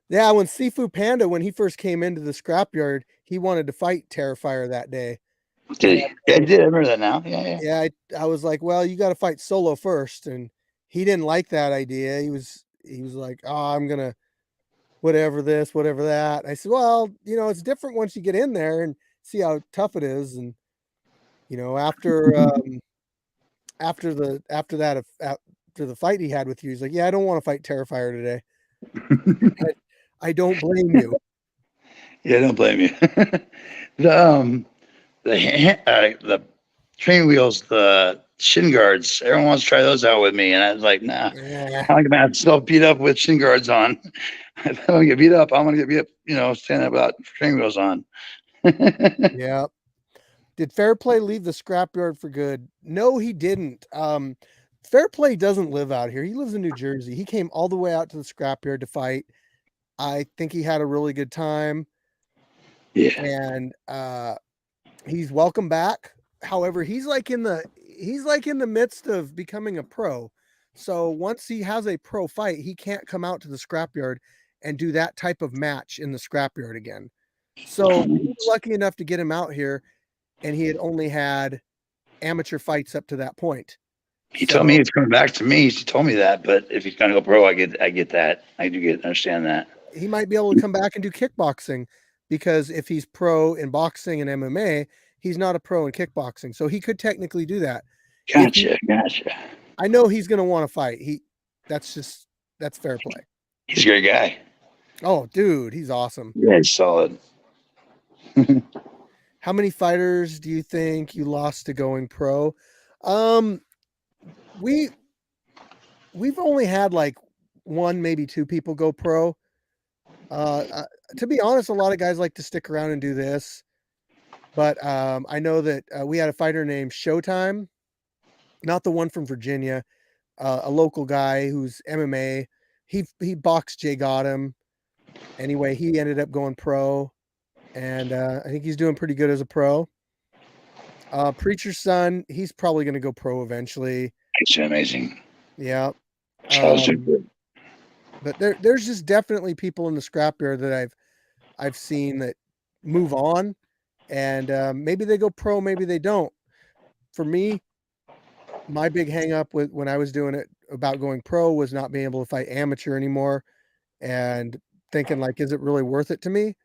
Yeah, when Sifu Panda, when he first came into the scrapyard, he wanted to fight Terrifier that day. Did he? Yeah, he did. I remember that now. Yeah. Yeah, I was like, well, you got to fight solo first, and he didn't like that idea. He was like, oh, I'm gonna whatever this, whatever that. I said, well, it's different once you get in there and see how tough it is, and after the fight he had with you, he's like, yeah, I don't want to fight Terrifier today. I don't blame you. Yeah, don't blame you. The train wheels, the shin guards. Everyone wants to try those out with me, and I was like, nah. Yeah. I'm gonna have myself beat up with shin guards on. If I'm gonna get beat up, I'm gonna get beat up. Standing up without train wheels on. Yeah. Did Fairplay leave the scrapyard for good? No, he didn't. Fairplay doesn't live out here. He lives in New Jersey. He came all the way out to the scrapyard to fight. I think he had a really good time. Yeah. And he's welcome back. However, he's like in the midst of becoming a pro. So once he has a pro fight, he can't come out to the scrapyard and do that type of match in the scrapyard again. So we were lucky enough to get him out here, and he had only had amateur fights up to that point. He told me he's coming back to me. He told me that, but if he's gonna go pro, I get that. I do understand that. He might be able to come back and do kickboxing, because if he's pro in boxing and MMA, he's not a pro in kickboxing. So he could technically do that. Gotcha. I know he's going to want to fight. That's fair play. He's a great guy. Oh, dude, he's awesome. Yeah, he's solid. How many fighters do you think you lost to going pro? We've only had like one, maybe two people go pro. To be honest, a lot of guys like to stick around and do this. But I know that we had a fighter named Showtime, not the one from Virginia, a local guy who's MMA. He boxed Jay Gotham. Anyway, he ended up going pro, and I think he's doing pretty good as a pro. Preacher's son, he's probably going to go pro eventually. It's amazing. Yeah. Charles did good. But there's just definitely people in the scrapyard that I've seen that move on, and maybe they go pro, maybe they don't. For me, my big hang up with when I was doing it about going pro was not being able to fight amateur anymore, and thinking like, is it really worth it to me?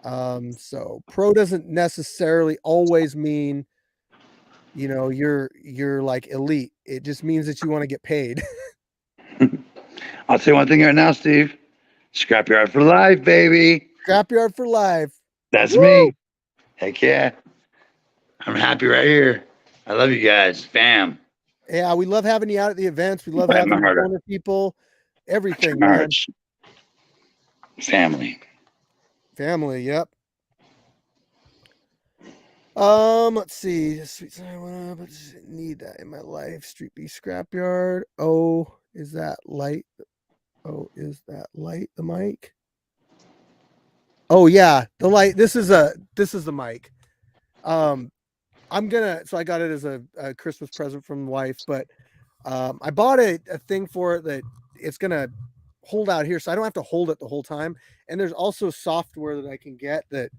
So pro doesn't necessarily always mean, you're like elite. It just means that you want to get paid. I'll tell you one thing right now, Steve. Scrapyard for life, baby. Scrapyard for life. That's Woo! me. Heck yeah. I'm happy right here. I love you guys. Bam. Yeah, we love having you out at the events. We love Right in my having heart. corner people, everything, My man. heart's family. Family, yep. Let's see. Sweet I need that in my life. Street B scrapyard. Oh, is that light? Oh, is that light the mic? Oh yeah, the light. This is the mic. So I got it as a Christmas present from the wife, but I bought a thing for it that it's gonna hold out here, so I don't have to hold it the whole time. And there's also software that I can get that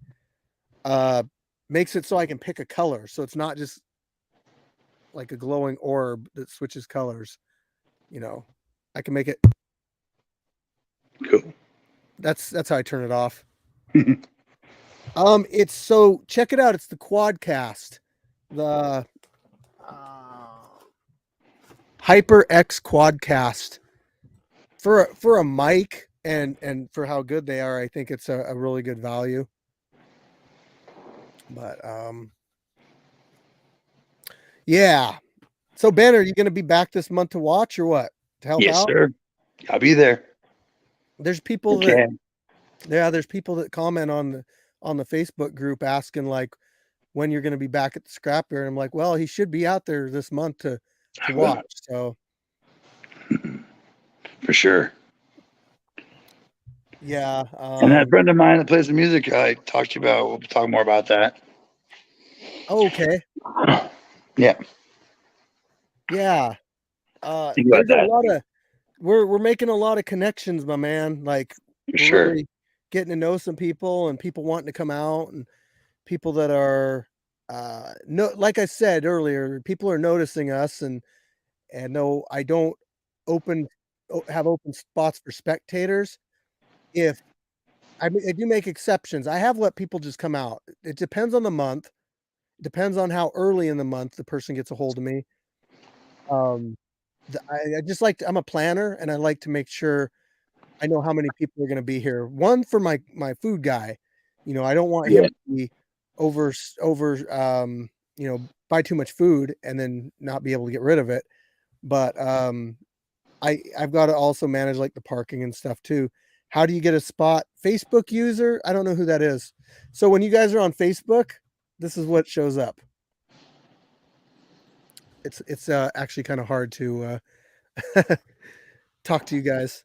makes it so I can pick a color, so it's not just like a glowing orb that switches colors. I can make it. Cool. That's how I turn it off. It's check it out. It's the Quadcast, the HyperX Quadcast. For a mic and for how good they are, I think it's a really good value. But yeah. So Ben, are you going to be back this month to watch or what? To help Yes, out? sir. I'll be there. There's people Okay. there's people that comment on the Facebook group asking like when you're going to be back at the scrapyard. And I'm like, well, he should be out there this month to watch. So for sure. yeah. And that friend of mine that plays the music I talked to you about, we'll talk more about that. Okay. Yeah. Yeah. Think There's about that. a lot of we're making a lot of connections, my man. Like For we're sure. really getting to know some people and people wanting to come out and people that are no, like I said earlier, people are noticing us and no, I don't have open spots for spectators. If I do make exceptions. I have let people just come out. It depends on the month. It depends on how early in the month the person gets a hold of me. I just I'm a planner and I like to make sure I know how many people are going to be here. One for my food guy, I don't want him to be over buy too much food and then not be able to get rid of it. But I've got to also manage like the parking and stuff too. How do you get a spot? Facebook user? I don't know who that is. So when you guys are on Facebook, this is what shows up. It's actually kind of hard to talk to you guys.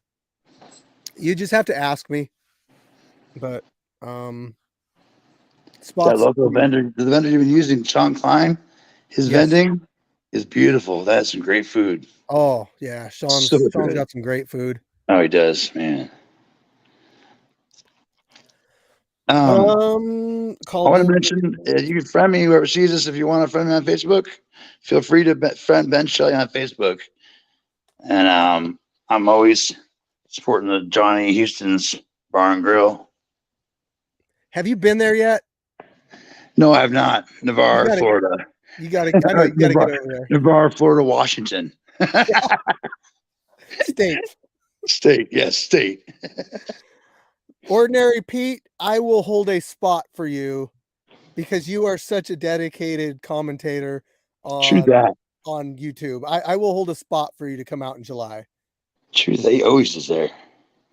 You just have to ask me. But That spots. local vendor, the vendor you've been using, Sean Klein, his Yes. vending is beautiful. That's some great food. Oh yeah, Sean's good. got some great food. Oh, he does, man. I Called want to in. mention you can friend me whoever sees this. If you want to friend me on Facebook, feel free to friend Ben Shelley on Facebook. And I'm always supporting the Johnny Houston's Bar and Grill. Have you been there yet? No, I have not. Navarre, Florida. You gotta. I know you gotta get over there. Navarre, Florida, Washington. State. State, yes, state. Ordinary Pete, I will hold a spot for you because you are such a dedicated commentator on YouTube. I will hold a spot for you to come out in July. True, they always is there.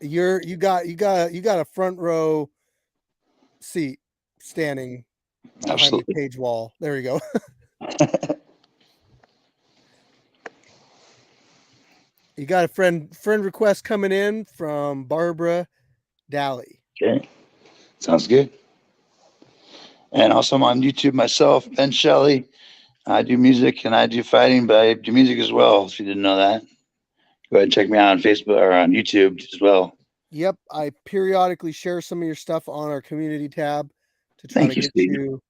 You got a front row seat standing behind my Absolutely. page wall. There we go. You got a friend request coming in from Barbara Dally. Okay. Sounds good. And also, I'm on YouTube myself, Ben Shelley. I do music and I do fighting, but I do music as well. If you didn't know that, go ahead and check me out on Facebook or on YouTube as well. Yep, I periodically share some of your stuff on our community tab to Thank you, Steve.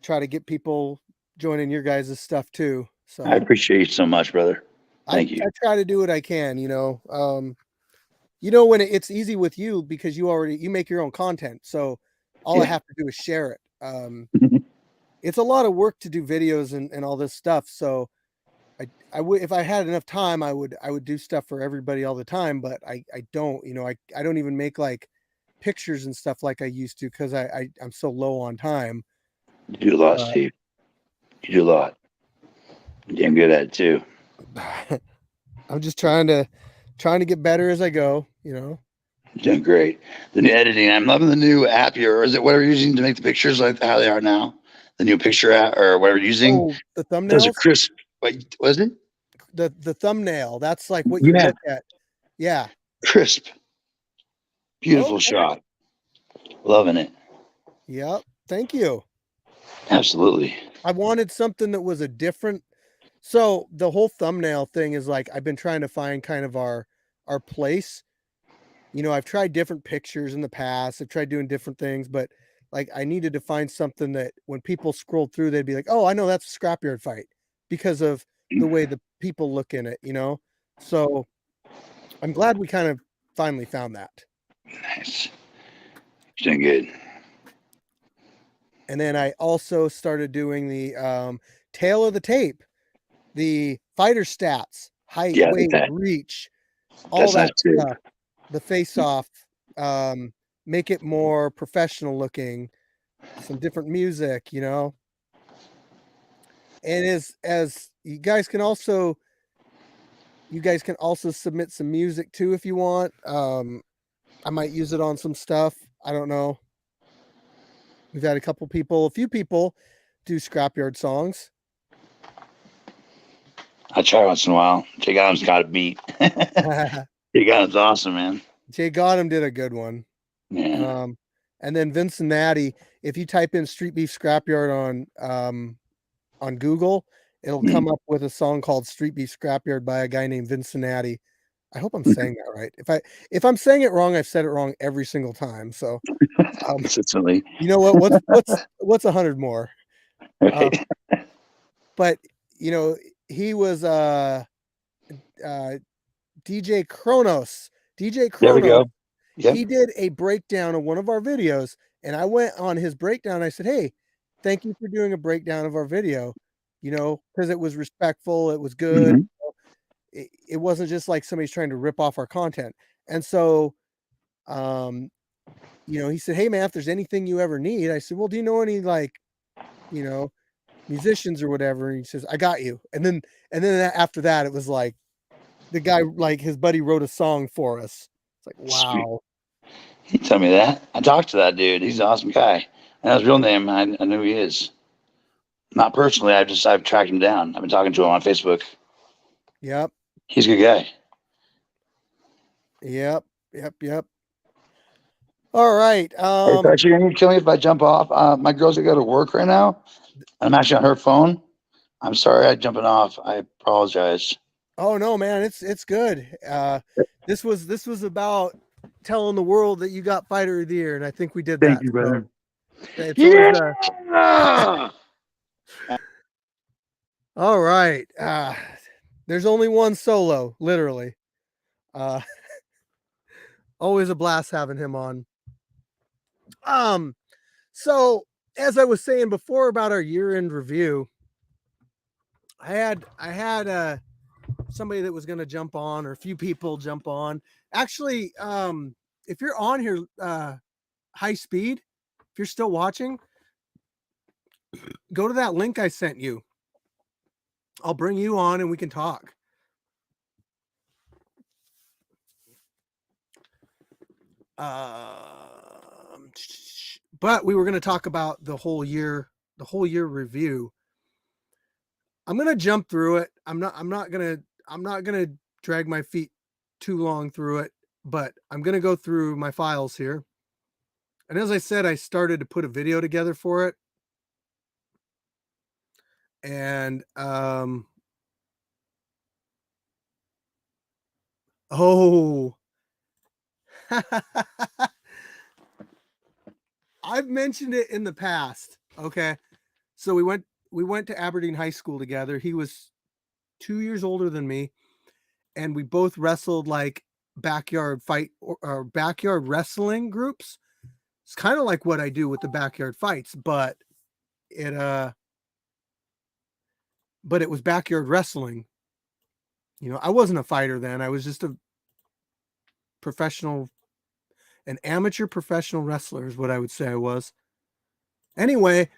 try to get people joining your guys' stuff too. I So appreciate you so much, brother. I Thank you. try to do what I can, when it's easy with you because you make your own content. So all I Yeah. have to do is share it. It's a lot of work to do videos and all this stuff. So I would, if I had enough time, I would do stuff for everybody all the time, but I don't, I don't even make like pictures and stuff like I used to because I'm so low on time. You do a lot, But Steve. You do a lot. You're damn good at it too. I'm just trying to get better as I go. You're doing great. The new editing, I'm loving the new app here. Or is it whatever you're using to make the pictures like how they are now? The new picture app or whatever you're using Oh, the does a thumbnails, crisp. Wait, was it? the thumbnail, that's like what you Yeah, look at. Yeah. crisp. Beautiful Okay. shot. Loving it. Yep. Thank you. Absolutely. I wanted something that was a different. So the whole thumbnail thing is like I've been trying to find kind of our place. I've tried different pictures in the past. I've tried doing different things, but like I needed to find something that when people scrolled through, they'd be like, "Oh, I know that's a scrapyard fight," because of the way the people look in it. So I'm glad we kind of finally found that. Nice. You're doing good. And then I also started doing the tail of the tape, the fighter stats, height, Yeah, weight, reach, all that's nice that too. stuff. The face off, um, make it more professional looking, some different music. And as you guys can also submit some music too if you want. I might use it on some stuff. I don't know. We've had a few people do scrapyard songs. I try once in a while. Jake Adams got a beat. Jake Adams awesome, man. Jay Gotham did a good one. Yeah. And then Cincinnati, if you type in Street Beef Scrapyard on Google, it'll Mm. come up with a song called Street Beef Scrapyard by a guy named Cincinnati. I hope I'm saying that right. If I'm saying it wrong, I've said it wrong every single time. So Consistently. you know what? What's 100 more? Right. But you know, he was uh DJ Kronos. DJ There we Kronos, go. Yep. he did a breakdown of one of our videos, and I went on his breakdown. I said, "Hey, thank you for doing a breakdown of our video," because it was respectful, it was good. Hmm. It wasn't just like somebody's trying to rip off our content. And so, um, he said, "Hey, man, if there's anything you ever need," I said, "Well, do you know any like, you know, musicians or whatever?" And he says, "I got you." And then after that, it was like the guy, like his buddy, wrote a song for us. It's like, Sweet. wow. He told me that. I talked to that dude. He's an awesome guy. And his real name, I know who he is. Not personally. I've tracked him down. I've been talking to him on Facebook. Yep. He's a good guy. Yep. Yep. Yep. All right. Hey, Patrick, you're gonna kill me if I jump off. My girl's gonna go to work right now. I'm actually on her phone. I'm sorry I'm jumping off. I apologize. Oh no, man, it's good. This was about telling the world that you got Fighter of the Year, and I think we did Thank that. you, So brother. it's always Yeah. all right. There's only one solo, literally. Uh, always a blast having him on. Um, so as I was saying before about our year-end review, I had somebody that was going to jump on, or a few people jump on. Actually, if you're on here, high speed, if you're still watching, go to that link I sent you. I'll bring you on and we can talk. But we were going to talk about the whole year review. I'm going to jump through it. I'm not going to drag my feet too long through it, but I'm going to go through my files here. And as I said, I started to put a video together for it. And oh, I've mentioned it in the past. Okay. So we went to Aberdeen High School together. He was 2 years older than me, and we both wrestled like backyard fight or backyard wrestling groups. It's kind of like what I do with the backyard fights, but it was backyard wrestling. You know, I wasn't a fighter then. I was just an amateur professional wrestler is what I would say I was. Anyway,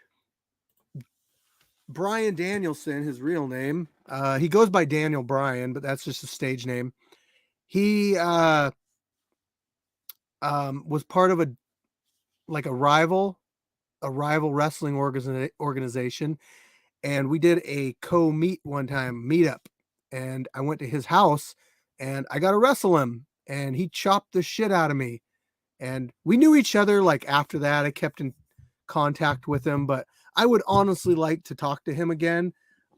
Brian Danielson, his real name, he goes by Daniel Bryan, but that's just a stage name. He was part of a rival wrestling organization, and we did a meetup one time, and I went to his house and I got to wrestle him, and he chopped the shit out of me. And we knew each other like after that. I kept in contact with him, but I would honestly like to talk to him again.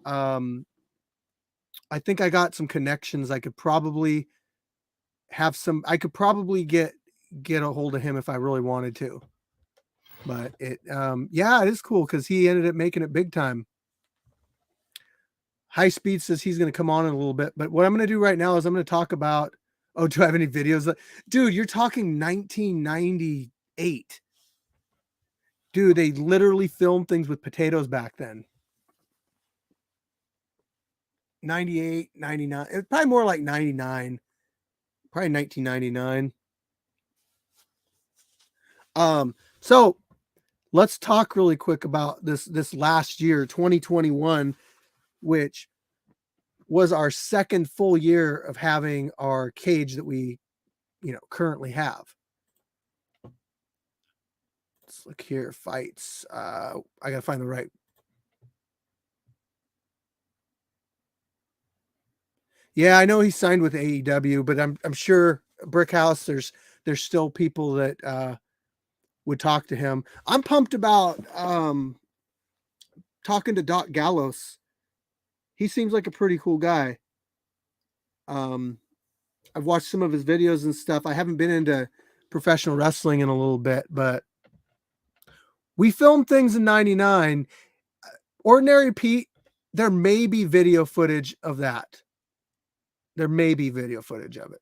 I think I got some connections. I could probably get a hold of him if I really wanted to. But it is cool because he ended up making it big time. High Speed says he's going to come on in a little bit, but what I'm going to do right now is I'm going to talk about. Oh, do I have any videos? Dude, you're talking 1998. Dude, they literally filmed things with potatoes back then. 98, 99. It's probably more like 99. Probably 1999. So let's talk really quick about this last year, 2021, which was our second full year of having our cage that we, currently have. Let's look here. Fights. I gotta find the right. Yeah, I know he signed with AEW, but I'm sure Brickhouse, there's still people that would talk to him. I'm pumped about talking to Doc Gallows. He seems like a pretty cool guy. I've watched some of his videos and stuff. I haven't been into professional wrestling in a little bit, but we filmed things in 99. Ordinary Pete, there may be video footage of that. There may be video footage of it.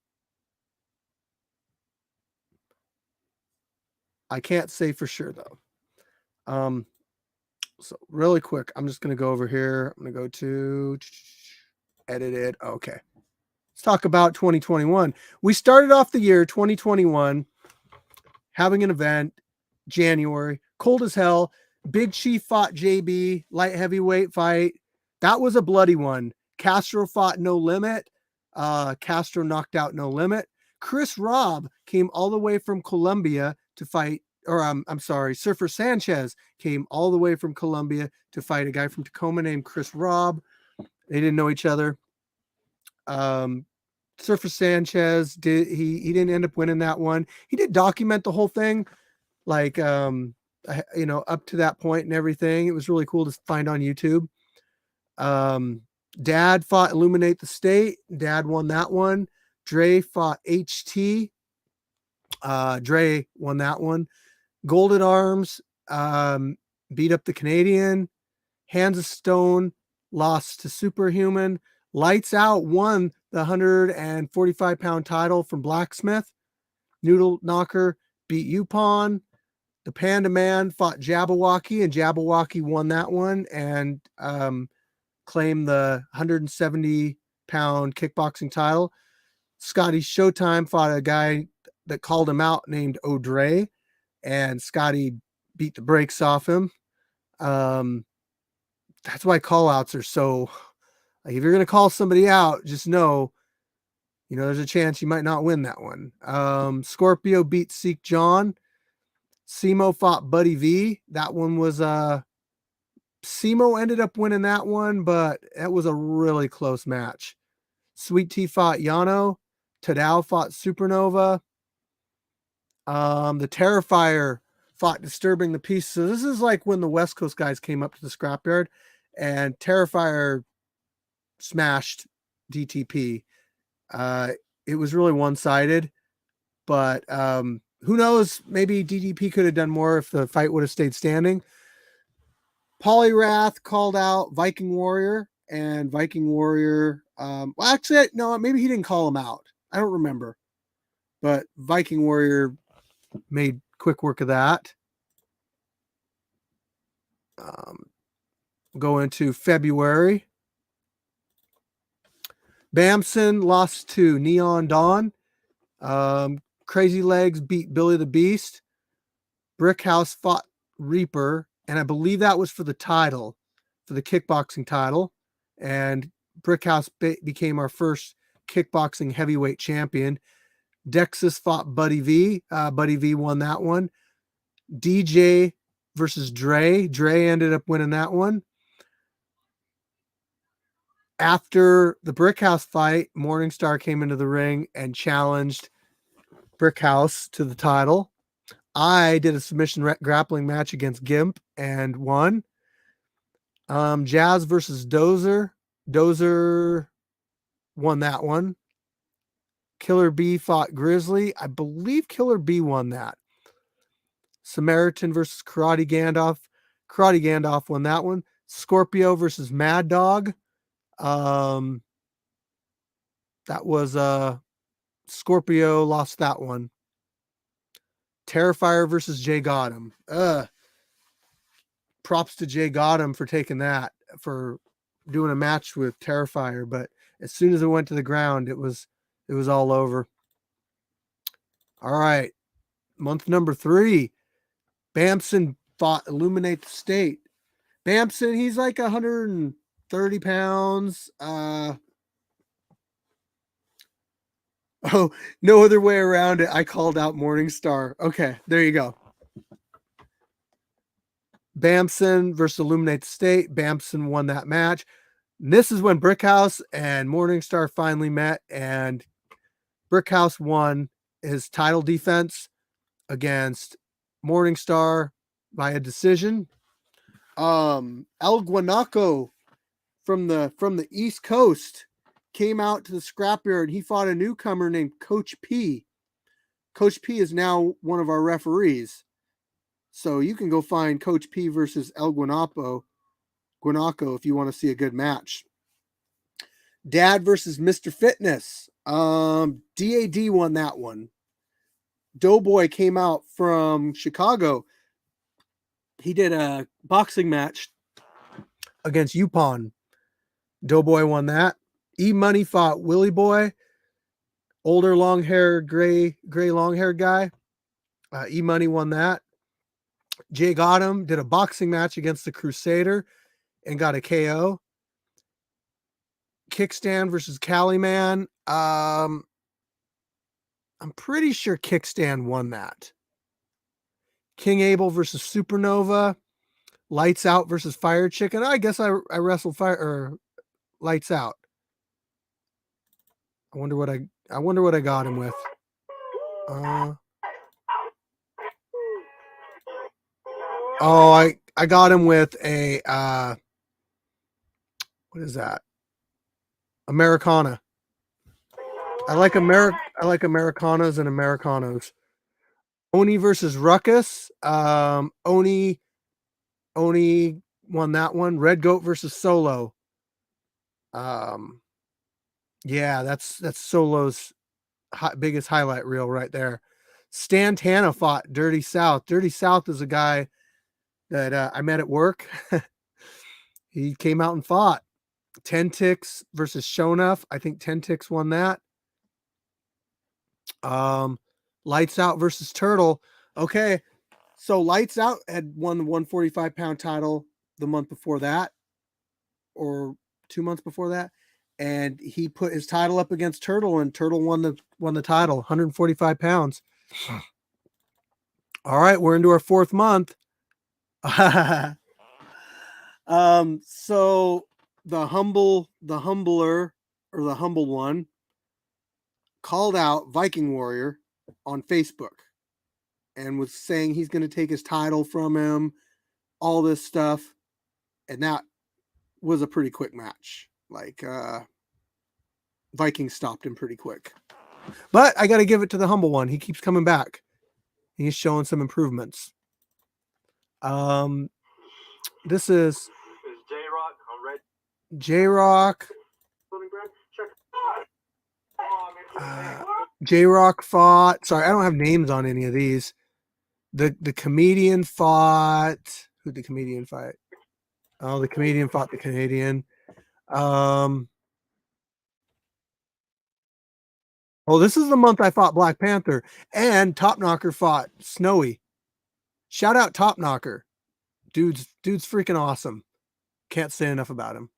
I can't say for sure though. So really quick, I'm just going to go over here. I'm going to go to edited. Okay. Let's talk about 2021. We started off the year 2021 having an event, January, cold as hell. Big Chief fought JB, light heavyweight fight. That was a bloody one. Castro fought No Limit. Castro knocked out No Limit. Chris Robb came all the way from Colombia to fight, or I'm sorry, Surfer Sanchez came all the way from Colombia to fight a guy from Tacoma named Chris Robb. They didn't know each other. Surfer Sanchez he didn't end up winning that one. He did document the whole thing, like up to that point and everything. It was really cool to find on YouTube. Dad fought Illuminate the State. Dad won that one. Dre fought HT. Dre won that one. Golden Arms beat up the Canadian. Hands of Stone lost to Superhuman. Lights Out won the 145-pound title from Blacksmith. Noodle Knocker beat Yupon. The Panda Man fought Jabberwocky, and Jabberwocky won that one and claimed the 170-pound kickboxing title. Scotty Showtime fought a guy that called him out named O'Dre, and Scotty beat the brakes off him. That's why call-outs are so... Like, if you're going to call somebody out, just know, there's a chance you might not win that one. Scorpio beat Seek John. Simo fought Buddy V. That one was Simo ended up winning that one, but it was a really close match. Sweet Tea fought Yano. Tadao fought Supernova. The Terrifier fought Disturbing the Peace. So this is like when the West Coast guys came up to the scrapyard, and Terrifier smashed DTP. It was really one-sided, but who knows? Maybe DTP could have done more if the fight would have stayed standing. Polyrath called out Viking Warrior, and Viking Warrior, well, actually, no, maybe he didn't call him out. I don't remember. But Viking Warrior made quick work of that. Go into February. Bamson lost to Neon Dawn. Crazy Legs beat Billy the Beast. Brickhouse fought Reaper, and I believe that was for the title, for the kickboxing title. And Brickhouse became our first kickboxing heavyweight champion. Dexus fought Buddy V. Buddy V won that one. DJ versus Dre. Dre ended up winning that one. After the Brickhouse fight, Morningstar came into the ring and challenged Brickhouse to the title. I did a submission grappling match against Gimp and won. Jazz versus Dozer. Dozer won that one. Killer B fought Grizzly. I believe Killer B won that. Samaritan versus Karate Gandalf. Karate Gandalf won that one. Scorpio versus Mad Dog. That was Scorpio lost that one. Terrifier versus Jay Gotham. Props to Jay Gotham for taking that, for doing a match with Terrifier, but as soon as it went to the ground, it was all over. All right. Month number 3. Bamson fought Illuminate the State. Bamson, he's like 130 pounds. Oh, no other way around it. I called out Morningstar. Okay, there you go. Bamson versus Illuminate the State. Bamson won that match. And this is when Brickhouse and Morningstar finally met, and Brickhouse won his title defense against Morningstar by a decision. El Guanaco from the East Coast came out to the scrapyard. He fought a newcomer named Coach P. Coach P is now one of our referees. So you can go find Coach P versus El Guanaco if you want to see a good match. Dad versus Mr. Fitness. DAD won that one. Doughboy came out from Chicago. He did a boxing match against Yupon. Doughboy won that. E-Money fought Willie Boy. Older long-haired, gray long-haired guy. E-Money won that. Jay Gotham did a boxing match against the Crusader and got a KO. Kickstand versus Caliman. I'm pretty sure Kickstand won that. King Abel versus Supernova. Lights Out versus Fire Chicken. I guess I wrestled Lights Out. I wonder what I got him with. I got him with a what is that? Americana. I like Americanas and Americanos. Oni versus Ruckus. Oni won that one. Red Goat versus Solo. Yeah, that's Solo's biggest highlight reel right there. Stan Tana fought Dirty South. Dirty South is a guy that I met at work. He came out and fought. 10 Ticks versus Shonuff. I think 10 Ticks won that. Lights Out versus Turtle. Okay, so Lights Out had won the 145-pound title the month before that, or 2 months before that, and he put his title up against Turtle, and Turtle won the title, 145 pounds. All right, we're into our 4th month. So the humbler, or the humble one, called out Viking Warrior on Facebook and was saying he's going to take his title from him, all this stuff. And that was a pretty quick match. Like, Vikings stopped him pretty quick. But I got to give it to the humble one. He keeps coming back. He's showing some improvements. This is J-Rock on red. J-Rock. J-Rock fought. Sorry, I don't have names on any of these. The comedian fought. Who'd the comedian fight? Oh, the comedian fought the Canadian. Oh, this is the month I fought Black Panther, and Top Knocker fought Snowy. Shout out Top Knocker. Dude's freaking awesome. Can't say enough about him.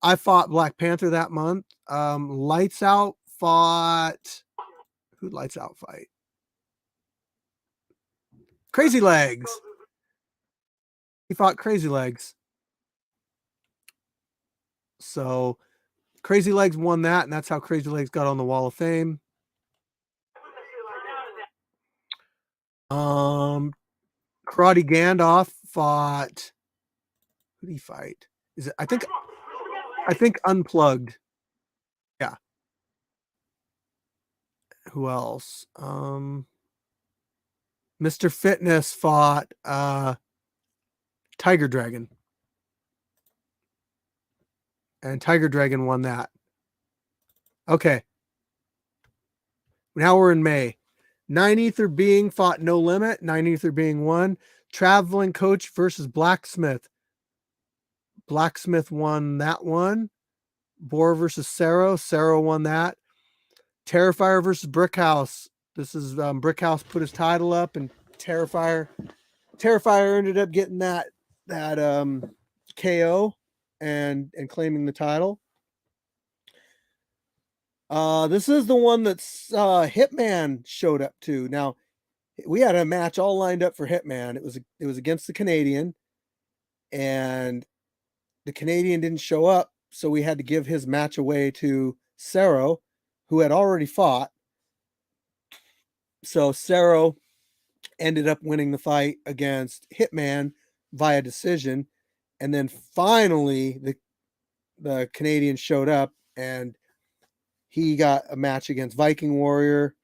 I fought Black Panther that month. Lights Out fought. Who'd Lights Out fight? Crazy Legs. He fought Crazy Legs. So Crazy Legs won that, and that's how Crazy Legs got on the Wall of Fame. Karate Gandalf fought. Who did he fight? Is it? I think Unplugged. Yeah. Who else? Mr. Fitness fought Tiger Dragon. And Tiger Dragon won that. Okay. Now we're in May. 9 Ether Being fought No Limit. 9 Ether Being won. Traveling Coach versus Blacksmith. Blacksmith won that one. Boar versus Saro. Saro won that. Terrifier versus Brickhouse. This is Brickhouse put his title up, and Terrifier ended up getting that KO and claiming the title. This is the one that's Hitman showed up to. Now, we had a match all lined up for Hitman. It was against the Canadian, and the Canadian didn't show up, so we had to give his match away to Saro, who had already fought. So Saro ended up winning the fight against Hitman via decision, and then finally the Canadian showed up, and he got a match against Viking Warrior.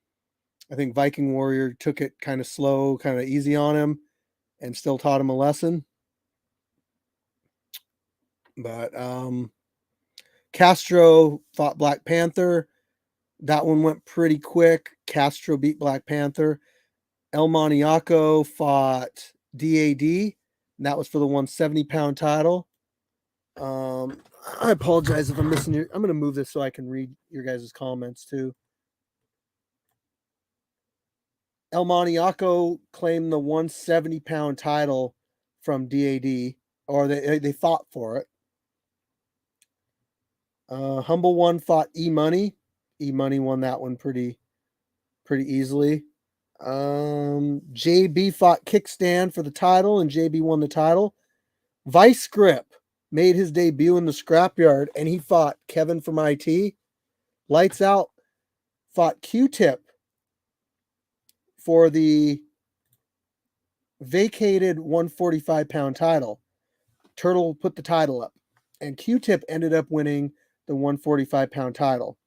I think Viking Warrior took it kind of slow, kind of easy on him, and still taught him a lesson. But Castro fought Black Panther. That one went pretty quick. Castro beat Black Panther. El Maniaco fought DAD. And that was for the 170-pound title. I apologize if I'm missing your. I'm going to move this so I can read your guys' comments too. El Maniaco claimed the 170-pound title from DAD, or they fought for it. Humble One fought E-Money. E-Money won that one pretty easily. JB fought Kickstand for the title, and JB won the title. Vice Grip made his debut in the scrapyard, and he fought Kevin from IT. Lights Out fought Q-Tip for the vacated 145-pound title. Turtle put the title up, and Q-Tip ended up winning the 145-pound title.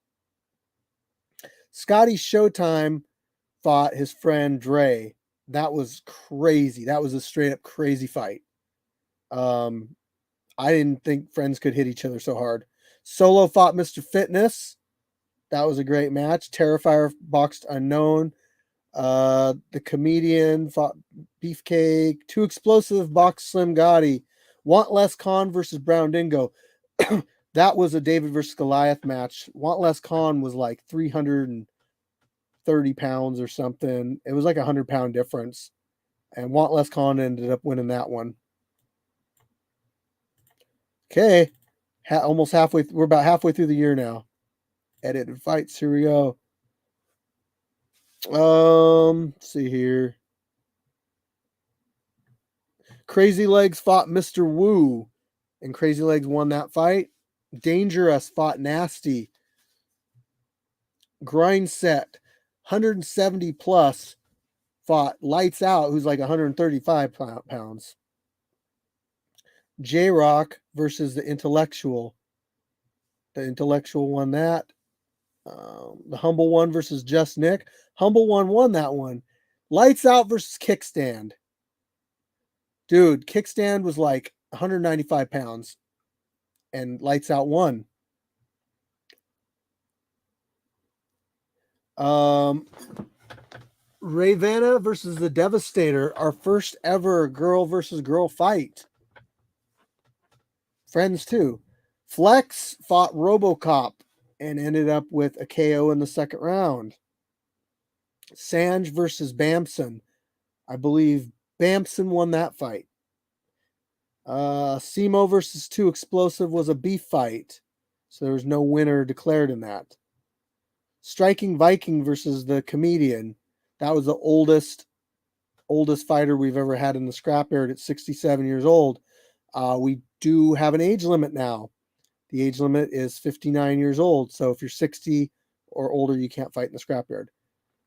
Scotty Showtime fought his friend Dre. That was crazy. That was a straight up crazy fight. I didn't think friends could hit each other so hard. Solo fought Mr. Fitness. That was a great match. Terrifier boxed Unknown. The Comedian fought Beefcake. Too Explosive boxed Slim Gotti. Want Less Con versus Brown Dingo. That was a David versus Goliath match. Want Less Con was like 330 pounds or something. It was like 100-pound difference. And Want Less Con ended up winning that one. Okay. Almost halfway. We're about halfway through the year now. Edited fights. Here we go. Let's see here. Crazy Legs fought Mr. Wu, and Crazy Legs won that fight. Dangerous fought Nasty. Grind Set, 170 plus, fought Lights Out, who's like 135 pounds. J-Rock versus the Intellectual. The Intellectual won that. The Humble One versus Just Nick. Humble One won that one. Lights Out versus Kickstand. Dude, Kickstand was like 195 pounds. And Lights Out won. Ravana versus the Devastator. Our first ever girl versus girl fight. Friends too. Flex fought RoboCop and ended up with a KO in the second round. Sanj versus Bamson. I believe Bamson won that fight. Simo versus Too Explosive was a beef fight, so there was no winner declared in that. Striking Viking versus the Comedian. That was the oldest fighter we've ever had in the scrapyard at 67 years old. We do have an age limit now. The age limit is 59 years old. So if you're 60 or older, you can't fight in the scrapyard.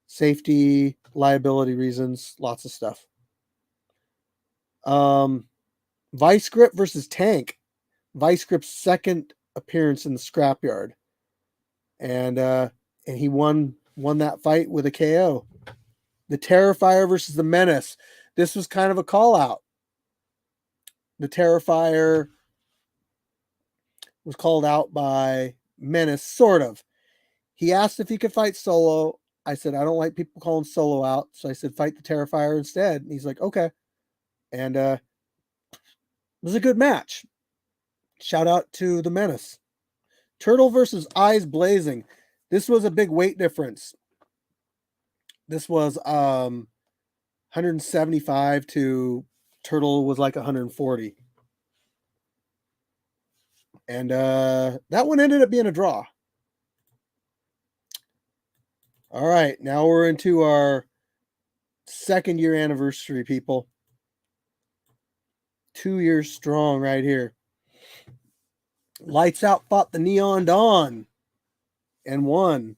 Safety, liability reasons, lots of stuff. Vice Grip versus Tank. Vice Grip's second appearance in the scrapyard. And he won that fight with a KO. The Terrifier versus the Menace. This was kind of a call out. The Terrifier was called out by Menace, sort of. He asked if he could fight solo. I said, I don't like people calling solo out. So I said, fight the Terrifier instead. And he's like, okay. And it was a good match. Shout out to the Menace. Turtle versus Eyes Blazing. This was a big weight difference. This was 175 to Turtle was like 140. And that one ended up being a draw. All right, now we're into our second year anniversary, people. 2 years strong right here. Lights Out fought the Neon Dawn and won.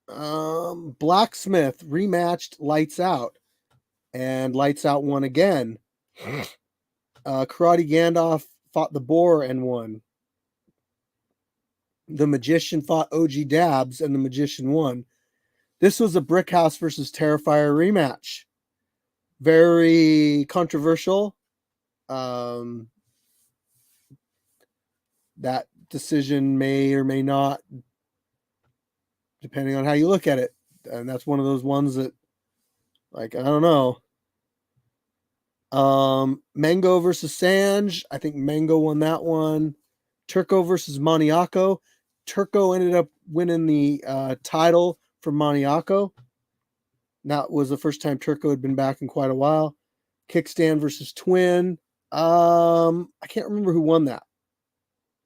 Blacksmith rematched Lights Out, and Lights Out won again. Karate Gandalf fought the Boar and won. The Magician fought OG Dabs, and the Magician won. This was a Brickhouse versus Terrifier rematch. Very controversial. That decision may or may not, depending on how you look at it. And that's one of those ones that, like, I don't know. Mango versus Sanj. I think Mango won that one. Turco versus Maniaco. Turco ended up winning the title for Maniaco. That was the first time Turco had been back in quite a while. Kickstand versus Twin. I can't remember who won that.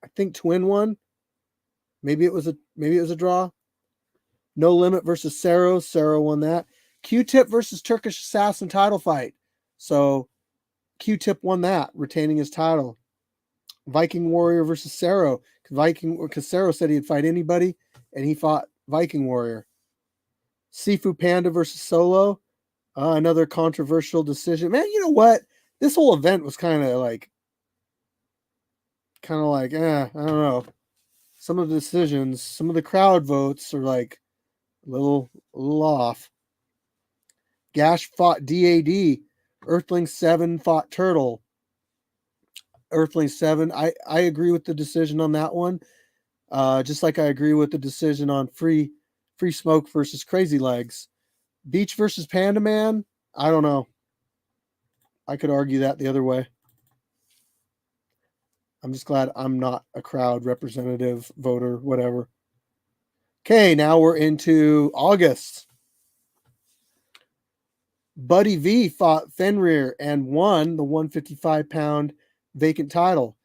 I think Twin won. Maybe it was a draw. No Limit versus Cerro. Cerro won that. Q-Tip versus Turkish Assassin title fight. So Q-Tip won that, retaining his title. Viking Warrior versus Cerro. Because Cerro said he'd fight anybody, and he fought Viking Warrior. Sifu Panda versus Solo. Another controversial decision. Man, you know what? This whole event was kind of like, I don't know. Some of the decisions, some of the crowd votes are like a little off. Gash fought DAD. Earthling 7 fought Turtle. Earthling 7, I agree with the decision on that one. Just like I agree with the decision on Free Smoke versus Crazy Legs. Beach versus Panda Man, I don't know. I could argue that the other way. I'm just glad I'm not a crowd representative, voter, whatever. Okay, now we're into August. Buddy V fought Fenrir and won the 155-pound vacant title.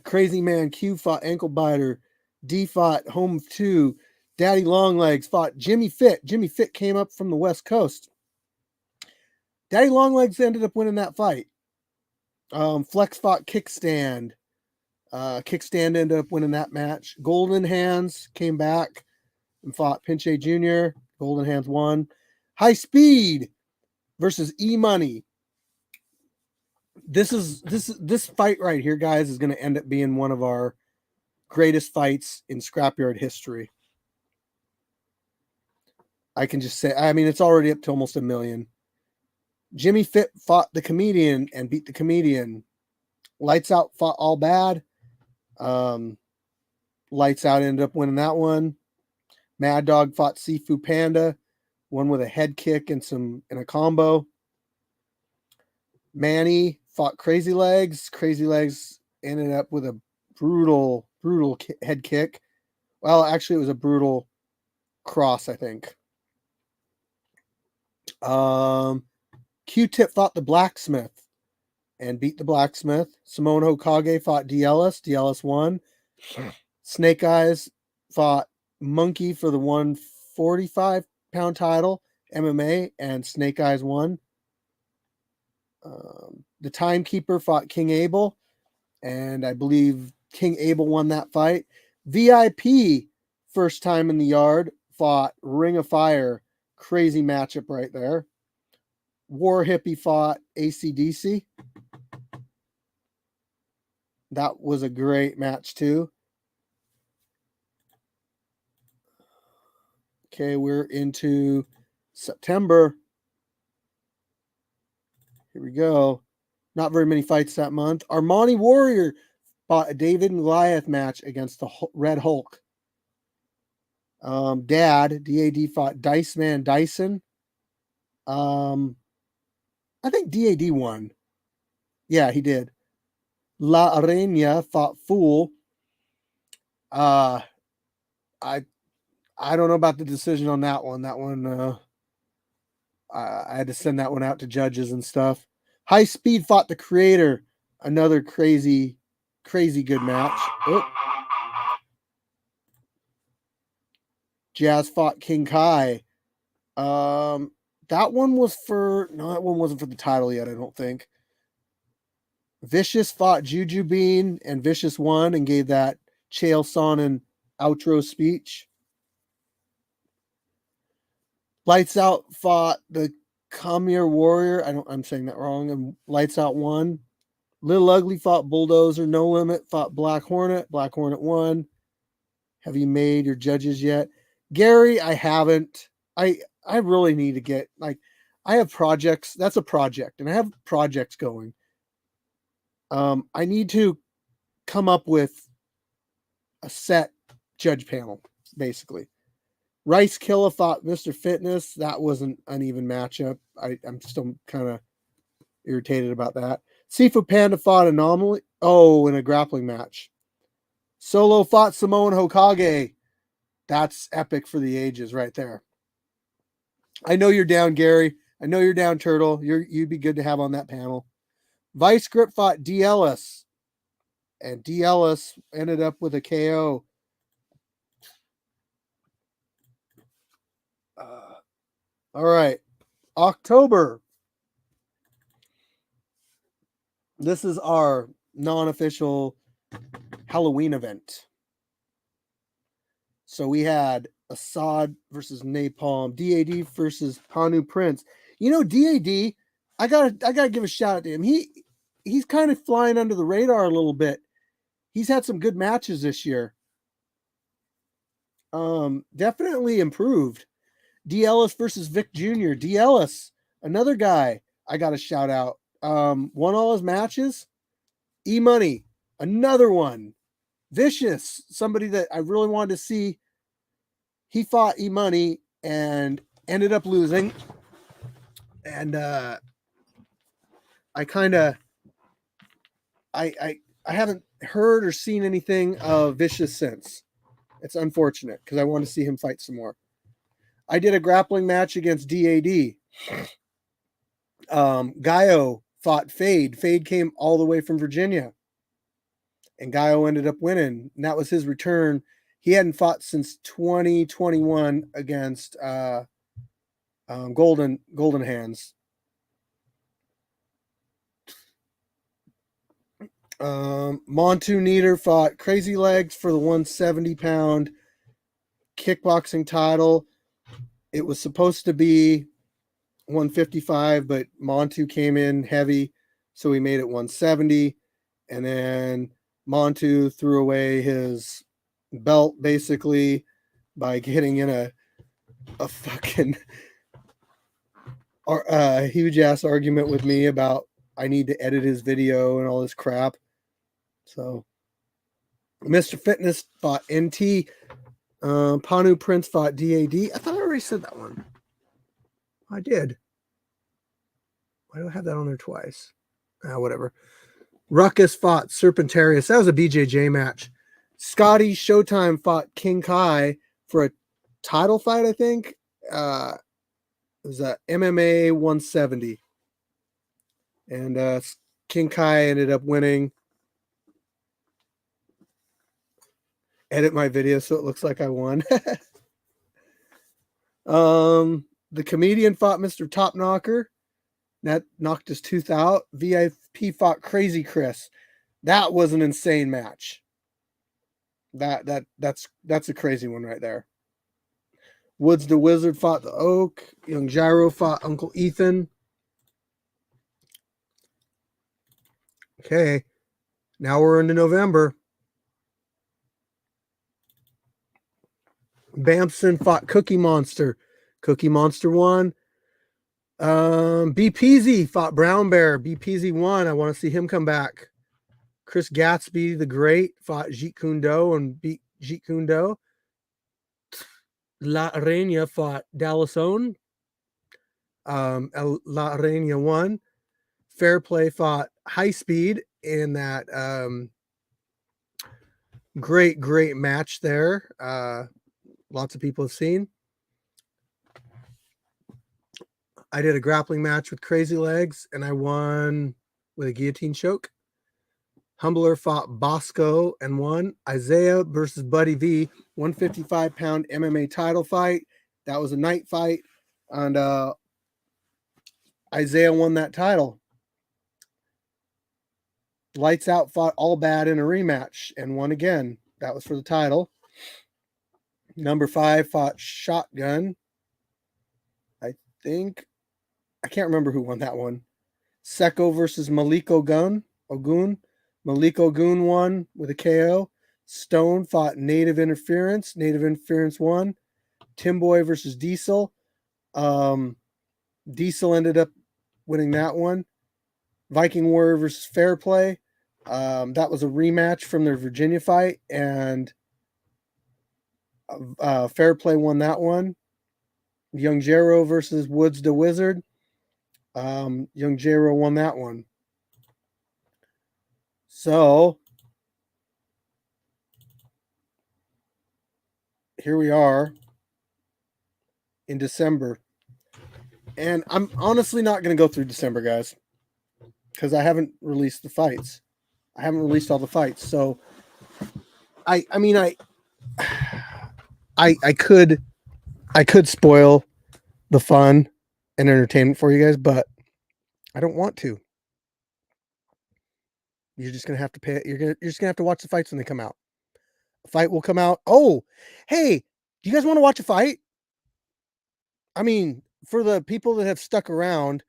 Crazy Man Q fought Ankle Biter. D fought Home 2. Daddy Longlegs fought Jimmy Fit. Jimmy Fit came up from the West Coast. Daddy Longlegs ended up winning that fight. Flex fought Kickstand. Kickstand ended up winning that match. Golden Hands came back and fought Pinche Jr. Golden Hands won. High Speed versus E-Money. This fight right here, guys, is going to end up being one of our greatest fights in scrapyard history. I can just say, I mean, it's already up to almost 1 million. Jimmy Fit fought the Comedian and beat the Comedian. Lights Out fought All Bad. Lights Out ended up winning that one. Mad Dog fought Sifu Panda, one with a head kick and a combo. Manny fought Crazy Legs. Crazy Legs ended up with a brutal head kick. Well, actually, it was a brutal cross, I think. Q-Tip fought the Blacksmith and beat the Blacksmith. Simone Hokage fought D. Ellis. D. Ellis won. Snake Eyes fought Monkey for the 145-pound title, MMA, and Snake Eyes won. The Timekeeper fought King Abel, and I believe King Abel won that fight. VIP, first time in the yard, fought Ring of Fire. Crazy matchup right there. War Hippie fought AC/DC. That was a great match too. Okay, we're into September. Here we go. Not very many fights that month. Armani Warrior fought a David and Goliath match against the Red Hulk. DAD fought Dice Man Dyson. I think DAD won. Yeah, he did. La Arena fought Fool. I don't know about the decision on that one. That one, I had to send that one out to judges and stuff. High Speed fought the Creator. Another crazy good match. Oh. Jazz fought King Kai. That one was that one wasn't for the title yet, I don't think. Vicious fought Juju Bean, and Vicious won and gave that Chael Sonnen outro speech. Lights Out fought the Khmer Warrior. I'm saying that wrong. And Lights Out won. Little Ugly fought Bulldozer. No Limit fought Black Hornet. Black Hornet won. Have you made your judges yet? Gary, I haven't. I really need to get, I have projects. That's a project, and I have projects going. I need to come up with a set judge panel, basically. Rice Killa fought Mr. Fitness. That was an uneven matchup. I'm still kind of irritated about that. Sifu Panda fought Anomaly. Oh, in a grappling match. Solo fought Simone Hokage. That's epic for the ages right there. I know you're down, Gary. I know you're down, Turtle. You'd be good to have on that panel. Vice Grip fought D. Ellis. And D. Ellis ended up with a KO. All right. October. This is our non-official Halloween event. So we had Assad versus Napalm, DAD versus Hanu Prince. You know, DAD, I gotta give a shout out to him. He's kind of flying under the radar a little bit. He's had some good matches this year. Definitely improved. D. Ellis versus Vic Jr. D. Ellis, another guy I got to shout out. Won all his matches. E-Money, another one. Vicious, somebody that I really wanted to see. He fought E-Money and ended up losing. And I haven't heard or seen anything of Vicious since. It's unfortunate because I want to see him fight some more. I did a grappling match against DAD. Gaio fought Fade. Fade came all the way from Virginia. And Gaio ended up winning. And that was his return. He hadn't fought since 2021 against Golden Hands. Montu Nieder fought Crazy Legs for the 170-pound kickboxing title. It was supposed to be 155, but Montu came in heavy, so we made it 170. And then Montu threw away his belt basically by getting in a fucking huge ass argument with me about I need to edit his video and all this crap. So Mr. Fitness fought NT. Panu Prince fought DAD. I thought I already said that one. I did. Why do I have that on there twice? Whatever. Ruckus fought Serpentarius. That was a BJJ match. Scotty Showtime fought King Kai for a title fight, I think. It was a MMA 170. And King Kai ended up winning. Edit my video so it looks like I won. The comedian fought Mr. Top Knocker. That knocked his tooth out. VIP fought Crazy Chris. That was an insane match. That's a crazy one right there. Woods the Wizard fought the Oak. Young Gyro fought Uncle Ethan. Okay. Now we're into November. Bamson fought Cookie Monster. Cookie Monster won. BPZ fought Brown Bear. BPZ won. I want to see him come back. Chris Gatsby the Great fought Jeet Kune Do and beat Jeet Kune Do. La Reina fought Dallas Own. La Reina won. Fair Play fought High Speed in that great match there. Lots of people have seen. I did a grappling match with Crazy Legs, and I won with a guillotine choke. Humbler fought Bosco and won. Isaiah versus Buddy V, 155-pound MMA title fight. That was a night fight, and Isaiah won that title. Lights Out fought All Bad in a rematch and won again. That was for the title. Number 5 fought Shotgun. I can't remember who won that one. Seko versus Malik Ogun. Malik Ogun won with a KO. Stone fought Native Interference. Native Interference won. Timboy versus Diesel. Diesel ended up winning that one. Viking Warrior versus Fair Play. That was a rematch from their Virginia fight, and Fair Play won that one. Young Jero versus Woods the Wizard. Young Jero won that one. So here we are in December. And I'm honestly not going to go through December, guys, because I haven't released the fights. I haven't released all the fights. So I could spoil the fun and entertainment for you guys, but I don't want to. You're just gonna have to pay. You're just gonna have to watch the fights when they come out. A fight will come out. Oh, hey, do you guys want to watch a fight? I mean, for the people that have stuck around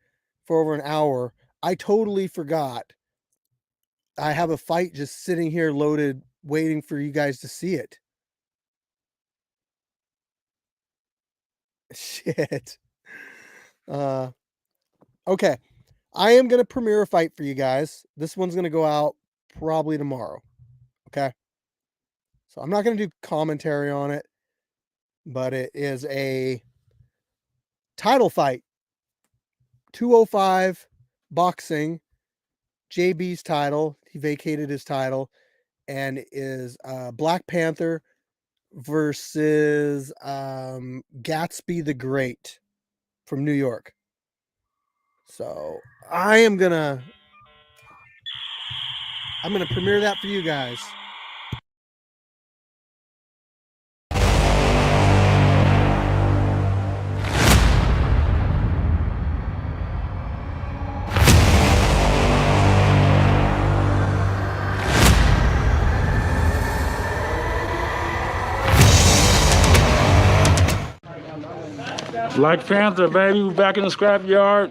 for over an hour, I totally forgot. I have a fight just sitting here loaded, waiting for you guys to see it. Shit. Okay. I am going to premiere a fight for you guys. This one's going to go out probably tomorrow. Okay. So I'm not going to do commentary on it, but it is a title fight. 205 boxing. JB's title. He vacated his title, and is Black Panther versus Gatsby the Great from New York. So I'm gonna premiere that for you guys. Black Panther, baby, we back in the scrapyard.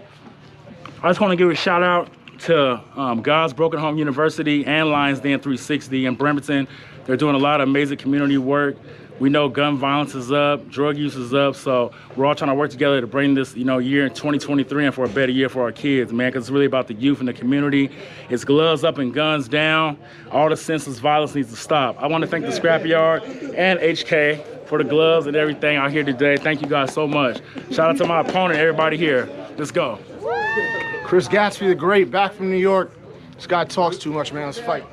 I just want to give a shout out to God's Broken Home University and Lions Den 360 in Bremerton. They're doing a lot of amazing community work. We know gun violence is up, drug use is up, so we're all trying to work together to bring this, year in 2023 and for a better year for our kids, man, because it's really about the youth and the community. It's gloves up and guns down. All the senseless violence needs to stop. I want to thank the Scrapyard and HK for the gloves and everything out here today. Thank you guys so much. Shout out to my opponent, everybody here. Let's go. Chris Gatsby the Great, back from New York. This guy talks too much, man. Let's fight.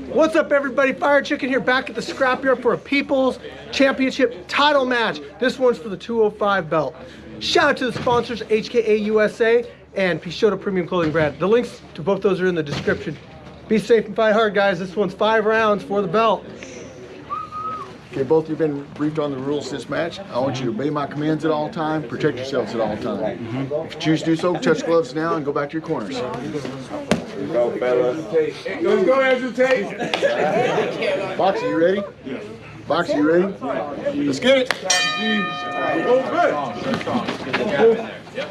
What's up, everybody? Fire Chicken here, back at the Scrapyard for a People's Championship title match. This one's for the 205 belt. Shout out to the sponsors, HKA USA and Pishota Premium Clothing Brand. The links to both those are in the description. Be safe and fight hard, guys. This one's 5 rounds for the belt. Okay, both of you have been briefed on the rules of this match. I want you to obey my commands at all time, protect yourselves at all time. If you choose to do so, touch gloves now and go back to your corners. Go, fellas. Let's go, Andrew Tate. Boxer, you ready? Boxer, you ready? Let's get it.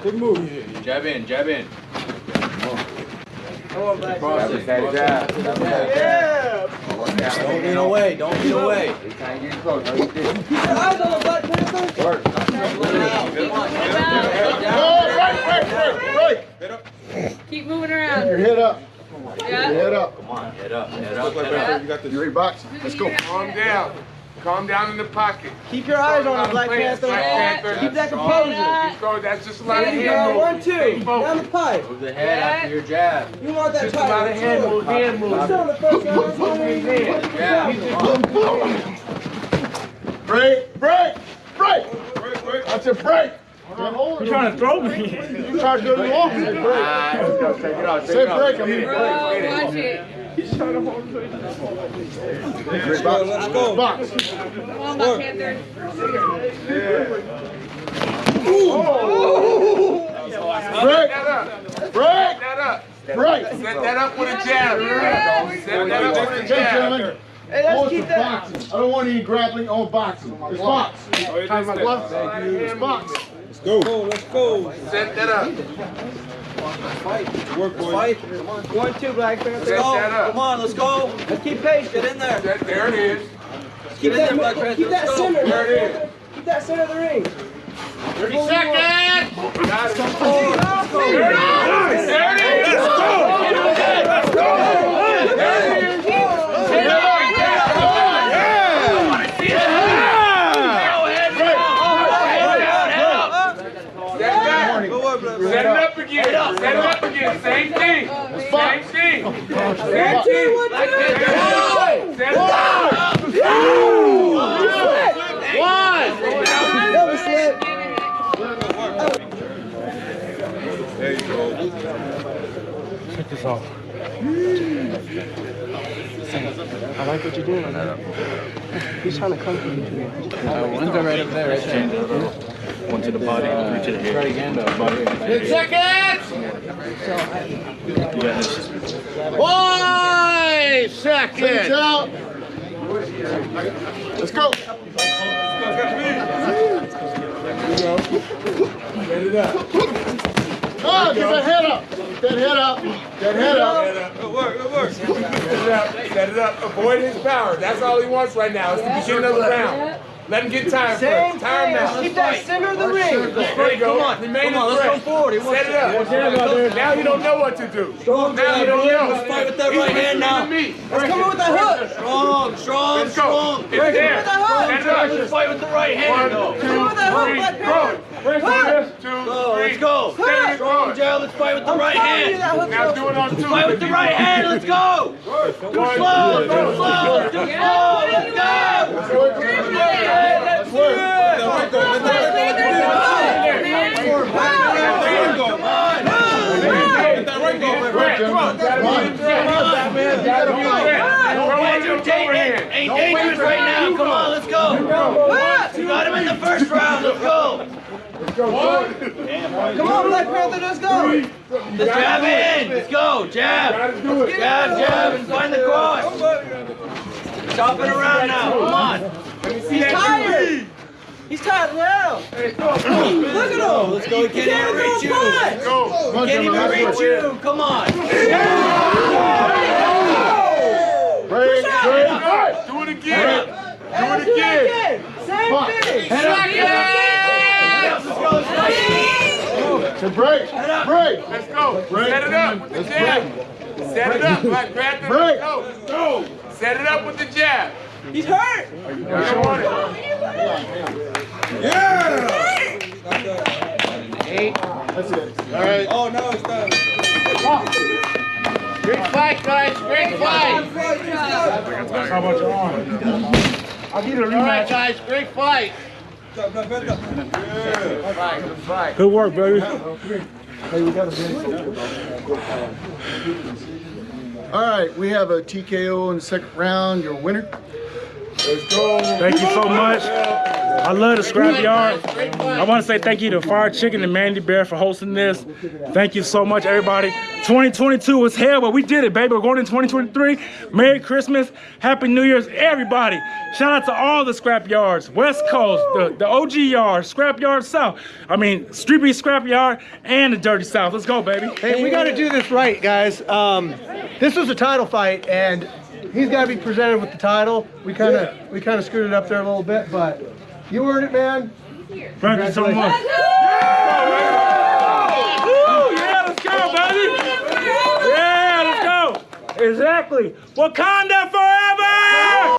Good move. Jab in, jab in. Yeah. Don't get away, don't get away. Keep moving around. Your head up. Yeah. Your head up. Come on, head up, head up, Look like head up. you got the. You ready, box? Let's go. Calm down. Calm down in the pocket. Keep your eyes on him, Black Panther. Keep that composure. Keep going. That's just a lot of There you hand go. moves. 1, 2. Stay Down focused. the pipe. Move the head after your jab. You want that Just a lot of hand moves. Hand moves. Still in the first round. That's all we need. Jab. Break, break, break. That's a break. You're trying to throw me. You try to do it off. Say break. Say break. I mean Bro, break. watch it. Let's go. Let's go. Box. Come on, Black Panther. Break. Break. Set that up. Break. Set that up with a jab. Set that up with a Okay, jab. gentlemen. Hey, let's Oh, keep it's that. boxing. I don't want any grappling. I want boxing. It's box. Time my glove. It's box. Set that up. Fight. 1, 2, Black Panther. Set that up. Come on, let's go. Let's keep pace. Get in there. There it is. Keep that, Black Panther. keep that Let's go. center. There it is. Keep that center of the ring. 30 seconds. Got it. There it is. Let's go. Set it up again. Set it up again. Same thing. Same thing. Same thing. Set it up. Double slip. There you go. Check this off. I like what you're doing. He's trying to come to you. One's right up there, right there. One to the body, three to the head. Try again, though. 10 seconds. 5 seconds. It's out. Let's go. Set it up. Oh, get that head up. Get that head up. That head up. Good work, good work. Set it up, set it up. Avoid his power. That's all he wants right now. It's the beginning of the round. Let him get tired Same first. Time thing. now. Keep that center of the ring. There you go. Remain in threat. Set it up. Now you don't know what to do. Now you don't know. Let's fight with that right hand now. Let's come in with that hook. Strong, strong, Let's go. strong. It's there. Set it up. Let's fight with the right hand. 1, 2, 3, go. 1, 2, 3. Let's go. Strong jab, let's fight with the right hand. Now do it on 2. Fight with the right hand, let's go. Too slow, too slow, too slow, let's go. Let's work. Ain't dangerous right now, come on, let's go. You got him in the first round, let's go. Come on, Black Panther, let's go. Let's jab in, let's go, jab. Jab, jab, and find the cross. Chop it around now, come on. Let me see that. He's tired now. Look at him. Let's go. He can't even reach you. Go. He can't even reach you. Come on. Break. Do it again. Do it again. Same thing. Head up. To break. Let's go. Set it up with the jab. Set it up, Black Panther. Break. Let's go. Set it up with the jab. He's hurt. You don't want it. That's it. All right. Oh, no, it's done. Great fight, guys. Great fight. How about your arm? I'll give you a All right, rematch. guys. Great fight. Good work, baby. All right. We have a TKO in the second round. Your winner. Thank you so much. I love the scrapyard. I want to say thank you to Fire Chicken and Mandy Bear for hosting this. Thank you so much, everybody. 2022 was hell, but we did it, baby. We're going in 2023. Merry Christmas. Happy New Year's, everybody. Shout out to all the scrapyards, West Coast, the OG yard, Scrapyard South. I mean, Street Beat Scrapyard and the Dirty South. Let's go, baby. Hey, we got to do this right, guys. This was a title fight, and he's got to be presented with the title. We kind of screwed it up there a little bit, but you earned it, man. Thank you so much. Woo, yeah, let's go, baby. Yeah, let's go. Exactly. Wakanda forever!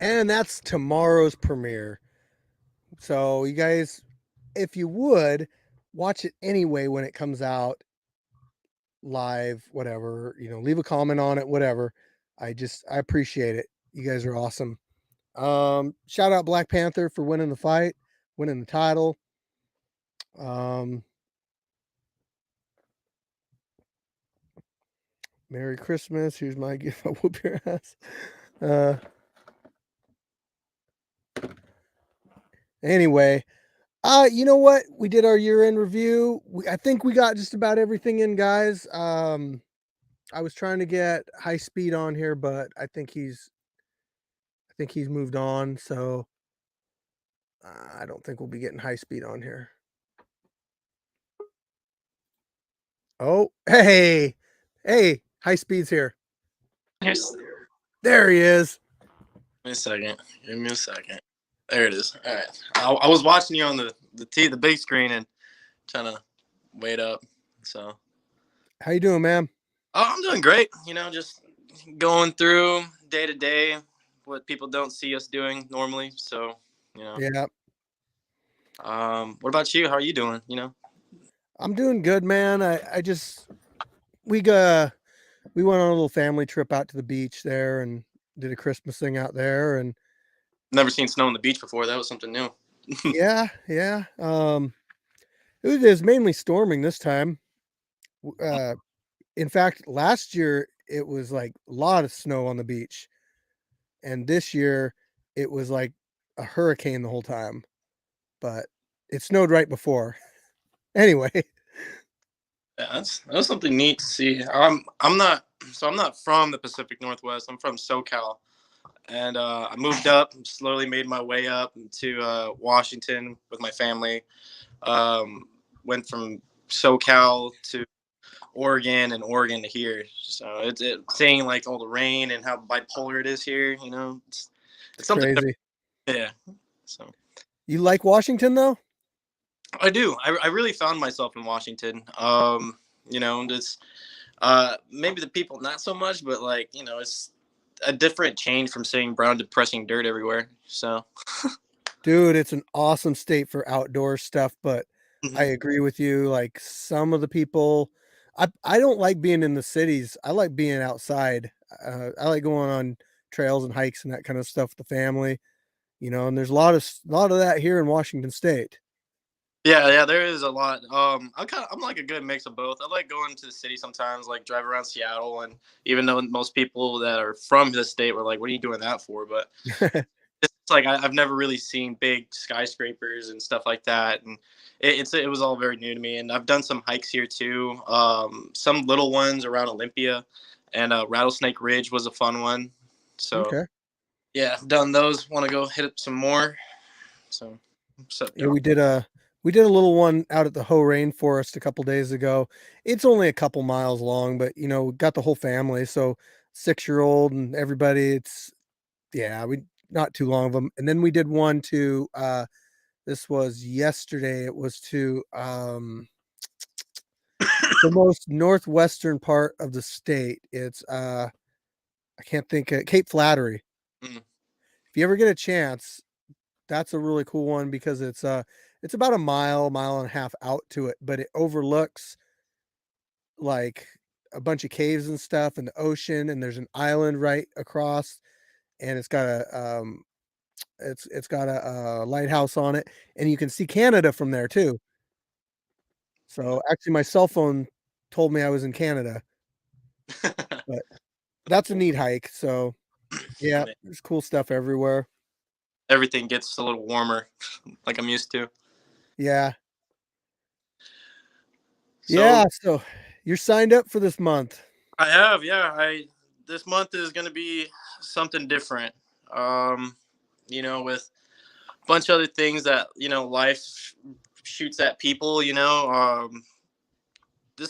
And that's tomorrow's premiere. So you guys, if you would, watch it anyway when it comes out live, whatever, leave a comment on it, whatever. I appreciate it. You guys are awesome. Shout out Black Panther for winning the fight, winning the title. Merry Christmas. Here's my gift. I'll whoop your ass. Anyway, you know what? We did our year-end review. I think we got just about everything in, guys. I was trying to get High Speed on here, but I think he's moved on, so I don't think we'll be getting High Speed on here. Oh, hey, High Speed's here. Yes. There he is. Give me a second. Give me a second. There it is. All right. I was watching you on the big screen and trying to wait up. So. How you doing, man? Oh, I'm doing great. Just going through day to day what people don't see us doing normally. So, Yeah. What about you? How are you doing? I'm doing good, man. We went on a little family trip out to the beach there and did a Christmas thing out there, and Never seen snow on the beach before. That was something new. yeah. It was mainly storming this time. In fact, last year it was like a lot of snow on the beach, and this year it was like a hurricane the whole time, but it snowed right before. Anyway. Yeah, that was something neat to see. I'm not from the Pacific Northwest. I'm from SoCal, and I moved up, slowly made my way up to Washington with my family. Went from SoCal to Oregon and Oregon to here. So it's seeing like all the rain and how bipolar it is here. It's something crazy. Yeah. So You like Washington though? I do. I really found myself in Washington. It's maybe the people not so much, but it's a different change from seeing brown depressing dirt everywhere. So Dude, it's an awesome state for outdoor stuff, but I agree with you. Like some of the people, I don't like being in the cities. I like being outside. I like going on trails and hikes and that kind of stuff with the family, and there's a lot of that here in Washington State. Yeah, there is a lot. I'm like a good mix of both. I like going to the city sometimes, like drive around Seattle, and even though most people that are from the state were like, "What are you doing that for?" But it's like I've never really seen big skyscrapers and stuff like that, and it was all very new to me. And I've done some hikes here too. Some little ones around Olympia, and Rattlesnake Ridge was a fun one. So Okay. Yeah, done those. Want to go hit up some more. So, Yeah, we did a little one out at the Hoh Rainforest a couple days ago. It's only a couple miles long, but got the whole family, so 6-year-old and everybody. It's we not too long of them. And then we did one to this was yesterday. It was to the most northwestern part of the state. It's I can't think of Cape Flattery. Mm. If you ever get a chance, that's a really cool one because it's about a mile and a half out to it, but it overlooks like a bunch of caves and stuff and the ocean, and there's an island right across, and it's got a lighthouse on it, and you can see Canada from there too. So actually my cell phone told me I was in Canada. But that's a neat hike. So yeah, there's cool stuff everywhere. Everything gets a little warmer, like I'm used to. Yeah. So, yeah. So you're signed up for this month. I have, yeah. This month is gonna be something different. With a bunch of other things that life shoots at people. This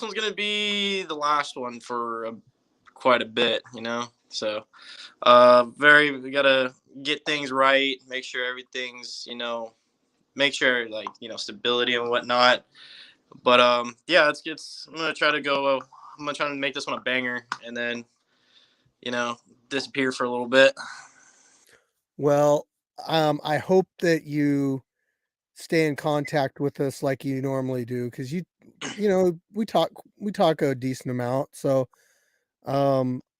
one's gonna be the last one for quite a bit. So we gotta get things right, make sure everything's make sure stability and whatnot. But I'm gonna try to go. I'm gonna try to make this one a banger, and then disappear for a little bit. Well, I hope that you stay in contact with us like you normally do, because we talk a decent amount. So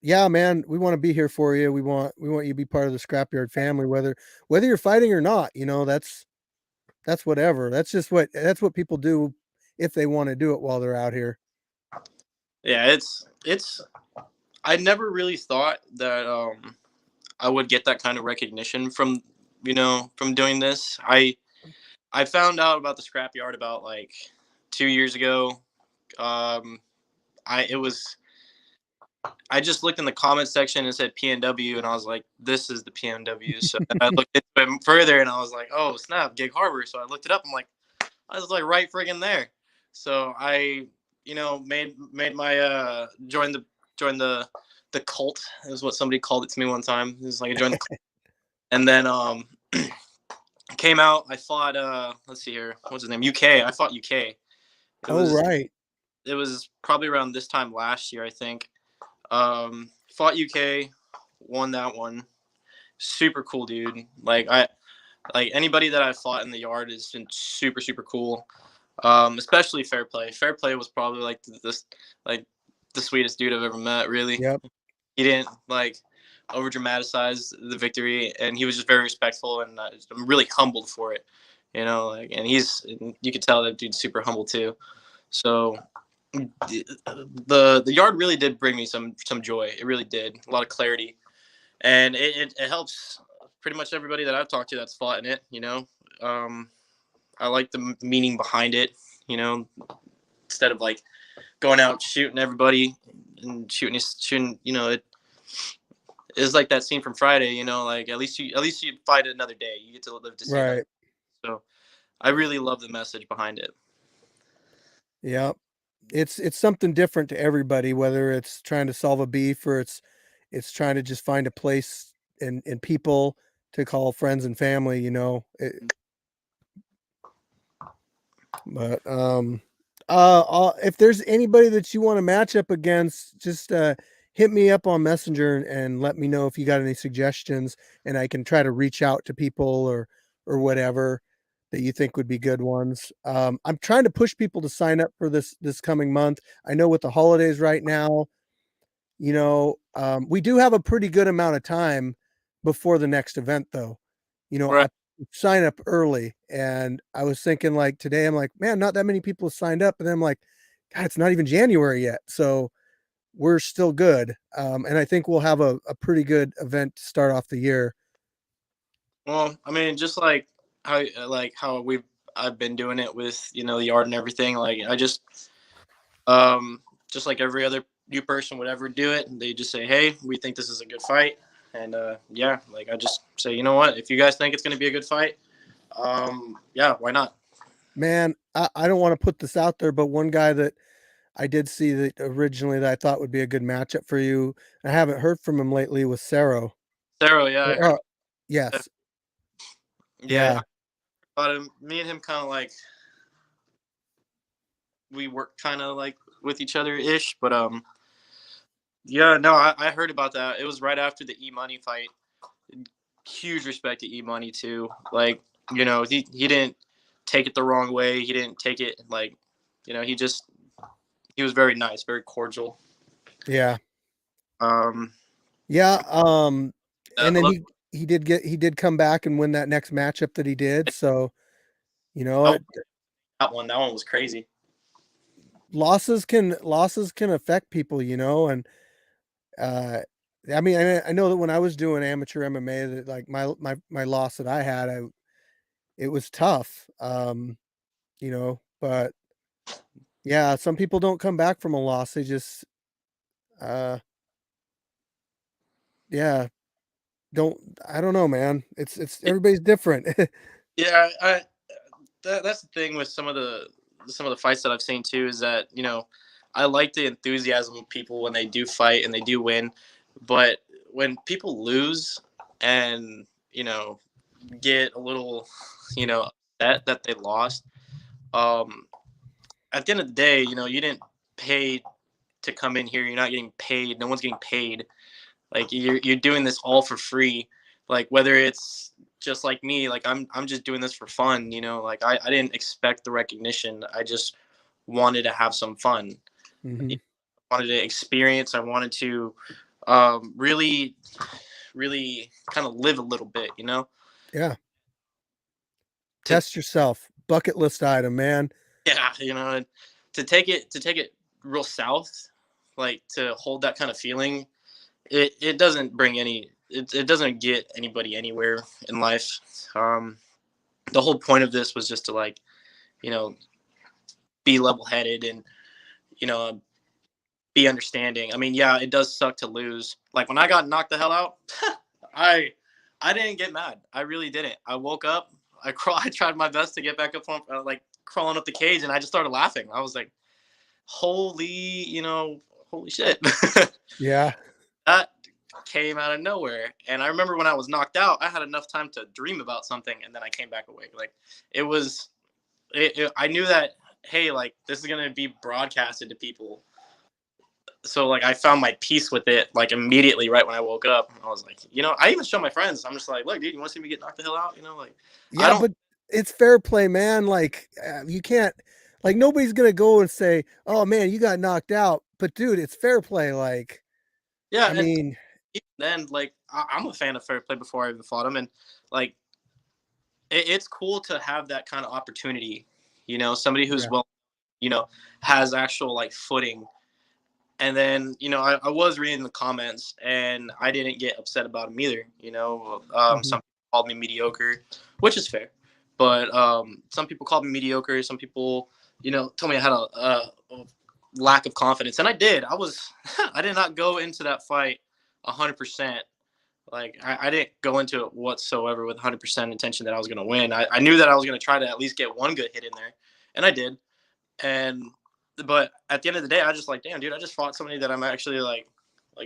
yeah, man, we want to be here for you. We want you to be part of the Scrapyard family, whether you're fighting or not. That's whatever. That's what people do if they want to do it while they're out here. Yeah, it's. I never really thought that I would get that kind of recognition from from doing this. I found out about the Scrapyard about like 2 years ago. It was I just looked in the comment section and it said PNW, and I was like, this is the PNW. So I looked into it further, and I was like, oh snap, Gig Harbor. So I looked it up. I'm like, I was like right friggin' there. So I, made my joined the cult. Is what somebody called it to me one time. It was like I joined the cult. And then came out. I fought let's see here, what's his name? UK. I fought UK. Right. It was probably around this time last year, I think. Fought UK, won that one. Super cool dude. Like anybody that I fought in the yard has been super super cool. Especially Fair Play. Fair Play was probably like the sweetest dude I've ever met. Really. Yep. He didn't over dramatize the victory, and he was just very respectful, and I'm really humbled for it. And you could tell that dude's super humble too. So the yard really did bring me some joy. It really did. A lot of clarity, and it helps pretty much everybody that I've talked to that's fought in it. I like the meaning behind it. Instead of going out shooting everybody and shooting. It is like that scene from Friday. At least you fight another day. You get to live to see Right. that. So I really love the message behind it. Yeah. It's something different to everybody, whether it's trying to solve a beef or it's trying to just find a place and people to call friends and family, But if there's anybody that you want to match up against, just hit me up on Messenger and let me know if you got any suggestions, and I can try to reach out to people or whatever that you think would be good ones. I'm trying to push people to sign up for this coming month. I know with the holidays right now, we do have a pretty good amount of time before the next event, though. Right. I sign up early, and I was thinking today, I'm like, man, not that many people have signed up, and then I'm like, God, it's not even January yet, so we're still good. And I think we'll have a pretty good event to start off the year. Well, I mean, just how I've been doing it with the yard and everything. I just like every other new person would ever do it, and they just say, hey, we think this is a good fight. And yeah, like I just say, you know what? If you guys think it's gonna be a good fight, yeah, why not? Man, I don't want to put this out there, but one guy that I did see that originally that I thought would be a good matchup for you, I haven't heard from him lately, was Cerro. Sarah, yeah, I heard. Yes. Yeah, Yeah. but me and him kind of like we work kind of like with each other ish, but yeah, no, I heard about that. It was right after the E Money fight. Huge respect to E Money too. Like, you know, he didn't take it the wrong way. He didn't take it like, you know, he was very nice, very cordial. Yeah. Um, Yeah. And I then love he did come back and win that next matchup that he did. So, you know, that one. That one was crazy. losses can affect people, you know, and I mean, I know that when I was doing amateur MMA, that like my loss that I had, it was tough, you know, but yeah, some people don't come back from a loss. They just, uh, yeah, don't. I don't know, man. It's everybody's different. Yeah, that's the thing with some of the fights that I've seen too is that, you know, I like the enthusiasm of people when they do fight and they do win, but when people lose and, you know, get a little, you know, upset that they lost, um at the end of the day, you know, you didn't pay to come in here. You're not getting paid. No one's getting paid. Like you're doing this all for free. Like whether it's just like me, like I'm just doing this for fun, you know, like I didn't expect the recognition. I just wanted to have some fun. Mhm. I wanted to experience. I wanted to really, really kind of live a little bit, you know? Yeah, To test yourself. Bucket list item, man. yeah, you know, and to take it real south, like to hold that kind of feeling, it doesn't bring any it doesn't get anybody anywhere in life. The whole point of this was just to like, you know, be level headed and, you know, be understanding. I mean, yeah, it does suck to lose. Like when I got knocked the hell out, I I didn't get mad. I really didn't. I woke up, I tried my best to get back up on like crawling up the cage, and I just started laughing. I was like, holy, you know, holy shit. Yeah. That came out of nowhere. And I remember when I was knocked out, I had enough time to dream about something, and then I came back awake. Like it was, I knew that hey, like this is gonna be broadcasted to people. So like I found my peace with it like immediately right when I woke up. I was like, you know, I even show my friends. I'm just like, look, dude, you want to see me get knocked the hell out? You know, like I Yeah, don't. but it's fair play, man. Like you can't, like nobody's gonna go and say, "Oh man, you got knocked out." But dude, it's fair play. Like, Yeah, I and mean, even then, like I'm a fan of fair play before I even fought him, and like it's cool to have that kind of opportunity. You know, somebody who's yeah. well, you know, has actual like footing. And then, you know, I was reading the comments and I didn't get upset about them either. You know, Mhm. some people called me mediocre, which is fair. But some people called me mediocre. Some people, you know, told me I had a lack of confidence. And I did. I did not go into that fight 100%. Like, I didn't go into it whatsoever with 100% intention that I was going to win. I knew that I was going to try to at least get one good hit in there. And I did. And but at the end of the day, I just like, damn, dude, I just fought somebody that I'm actually like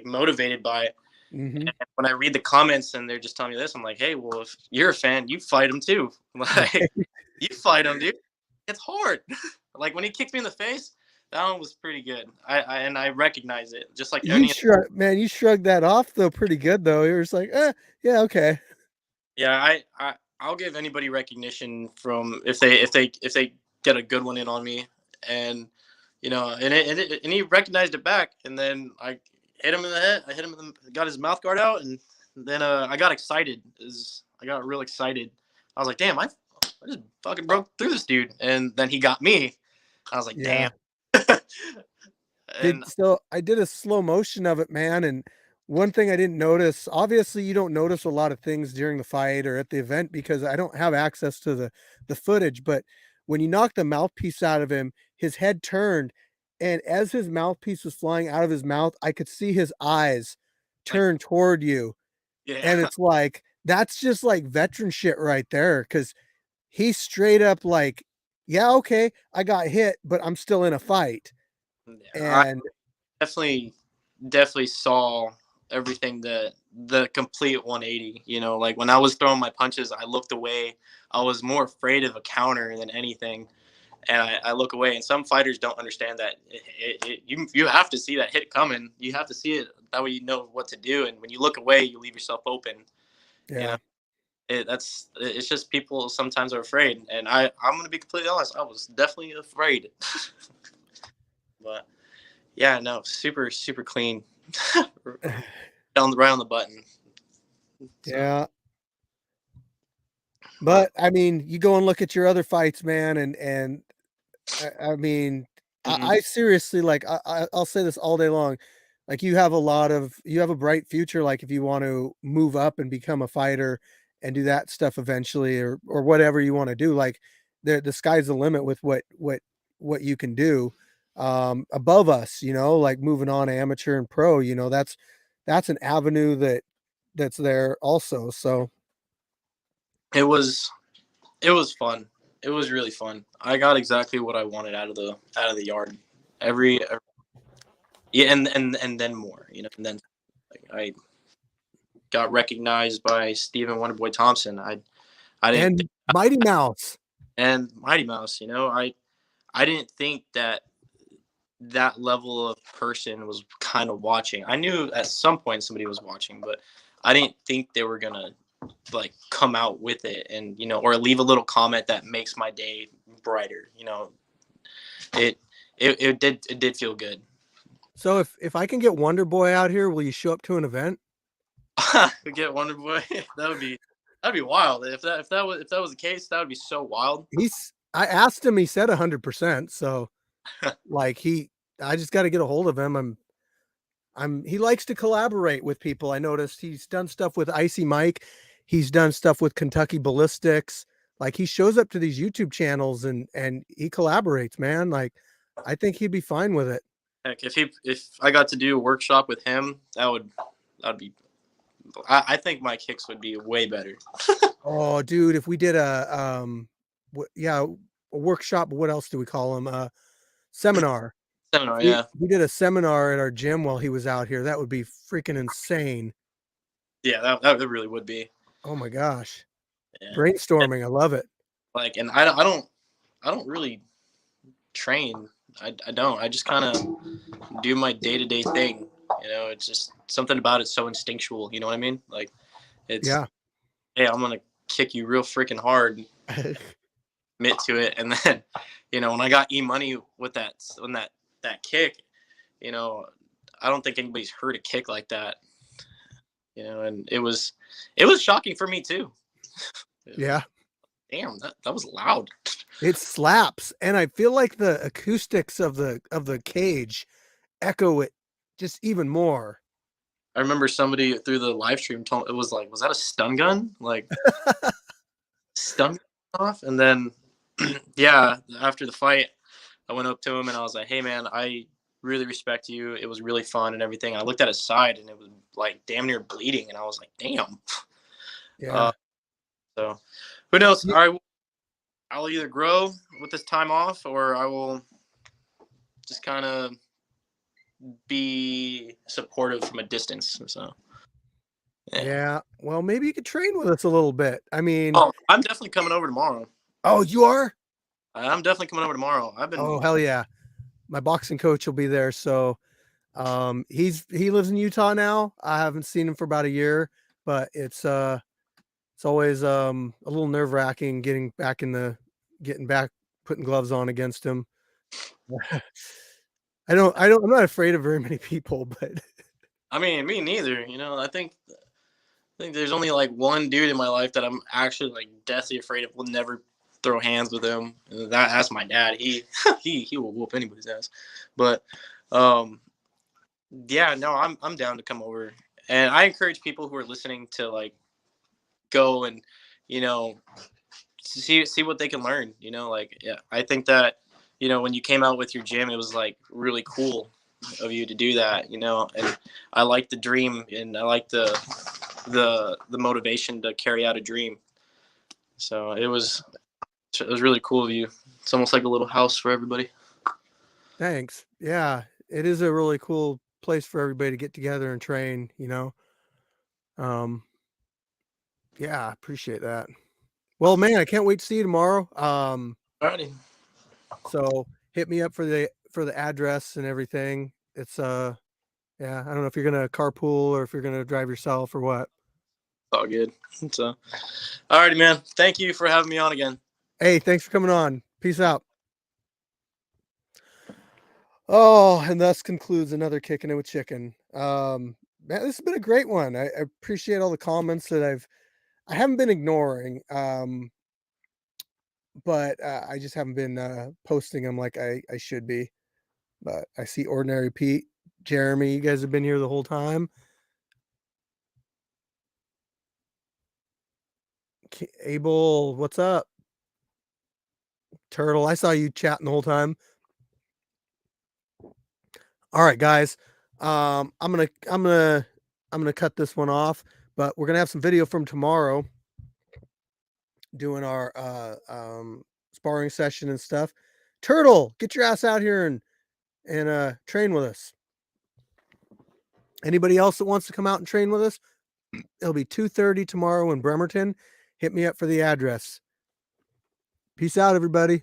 motivated by. Mhm. And when I read the comments and they're just telling me this, I'm like, hey, well, if you're a fan, you fight him too. Like, you fight him, dude. It's hard. Like when he kicked me in the face, that one was pretty good. And I recognize it, just like You any. shrug, man. You shrugged that off though, pretty good though. You're just like, yeah, okay. Yeah, I'll give anybody recognition from if they get a good one in on me, and you know, and he recognized it back, and then I hit him in the head. I hit him, got his mouth guard out, and then I got excited. I got real excited. I was like, damn, I just fucking broke through this dude, and then he got me. I was like, Yeah. damn. And So I did a slow motion of it, man. And one thing I didn't notice, obviously you don't notice a lot of things during the fight or at the event because I don't have access to the footage. But when you knocked the mouthpiece out of him, his head turned. And as his mouthpiece was flying out of his mouth, I could see his eyes like, turn toward you. Yeah. And it's like, that's just like veteran shit right there. Cause he's straight up like, yeah, okay, I got hit, but I'm still in a fight. I And definitely saw everything, the complete 180. Like when I was throwing my punches, I looked away. I was more afraid of a counter than anything, and I look away. And some fighters don't understand that you have to see that hit coming. You have to see it, that way you know what to do. And when you look away, you leave yourself open. yeah, It's just people sometimes are afraid, and I'm gonna be completely honest. I was definitely afraid, but yeah, no, super super clean, right on the button. So. yeah. But I mean, you go and look at your other fights, man, and I mean, Mhm. I seriously like I'll say this all day long. Like you have a bright future. Like if you want to move up and become a fighter and do that stuff eventually, or whatever you want to do, like the sky's the limit with what you can do above us. Like moving on amateur and pro. That's an avenue that's there also. So It was fun. It was really fun. I got exactly what I wanted out of the yard. Every yeah, and then more, and then like, I got recognized by Stephen Wonderboy Thompson. I didn't think, and Mighty Mouse. and Mighty Mouse. I didn't think that level of person was kind of watching. I knew at some point somebody was watching, but I didn't think they were gonna like come out with it and or leave a little comment that makes my day brighter. It it did feel good. So if I can get Wonder Boy out here, will you show up to an event? We get Wonder Boy. That'd be wild. If that was the case, that would be so wild. I asked him, he said 100%. So like I just got to get a hold of him. He likes to collaborate with people. I noticed he's done stuff with Icy Mike. He's done stuff with Kentucky Ballistics. Like he shows up to these YouTube channels and he collaborates, man. Like I think he'd be fine with it. Heck, if I got to do a workshop with him, that'd be. I think my kicks would be way better. Oh, dude, if we did a workshop, what else do we call them? Seminar. Seminar, yeah. We did a seminar at our gym while he was out here. That would be freaking insane. Yeah, that really would be. Oh my gosh. Yeah. Brainstorming. I love it. Like, and I don't really train. I don't. I just kind of do my day-to-day thing. It's just something about it so instinctual. You know what I mean? Like, it's Yeah. hey, I'm gonna kick you real freaking hard. Admit to it, and then, when I got E-Money with that kick, I don't think anybody's heard a kick like that. And it was shocking for me too. Yeah. Damn, that was loud. It slaps. And I feel like the acoustics of the cage echo it just even more. I remember somebody through the live stream told it was like, was that a stun gun? Like stun off? And then yeah, after the fight, I went up to him and I was like, hey man, I really respect you. It was really fun and everything. I looked at his side and it was like damn near bleeding, and I was like, damn. Yeah. So who knows? I'll either grow with this time off, or I will just kind of be supportive from a distance. So yeah. Well, maybe you could train with us a little bit. I mean, I'm definitely coming over tomorrow. Oh, you are? I'm definitely coming over tomorrow. Oh, hell yeah. My boxing coach will be there. So he lives in Utah now. I haven't seen him for about a year, but it's always a little nerve-wracking getting back, putting gloves on against him. I'm not afraid of very many people, but I mean, me neither. I think there's only like one dude in my life that I'm actually like deathly afraid of. Will never throw hands with him. And that's my dad. He will whoop anybody's ass. But yeah, no, I'm down to come over. And I encourage people who are listening to like go and see what they can learn. Like, yeah, I think that when you came out with your gym, it was like really cool of you to do that. And I like the dream, and I like the the motivation to carry out a dream. So it was really cool of you. It's almost like a little house for everybody. Thanks. Yeah, it is a really cool place for everybody to get together and train, you know. Yeah, I appreciate that. Well, man, I can't wait to see you tomorrow. Alrighty. So hit me up for the address and everything. It's yeah, I don't know if you're gonna carpool or if you're gonna drive yourself or what. It's all good. So alrighty, man. Thank you for having me on again. Hey, thanks for coming on. Peace out. Oh, and thus concludes another Kicking It with Chicken. Man, this has been a great one. I appreciate all the comments that I haven't been ignoring. But I just haven't been posting them like I should be. But I see Ordinary Pete, Jeremy, you guys have been here the whole time. Abel, what's up? Turtle, I saw you chatting the whole time. All right, guys. I'm gonna cut this one off, but we're gonna have some video from tomorrow doing our sparring session and stuff. Turtle, get your ass out here and train with us. Anybody else that wants to come out and train with us? It'll be 2:30 tomorrow in Bremerton. Hit me up for the address. Peace out, everybody.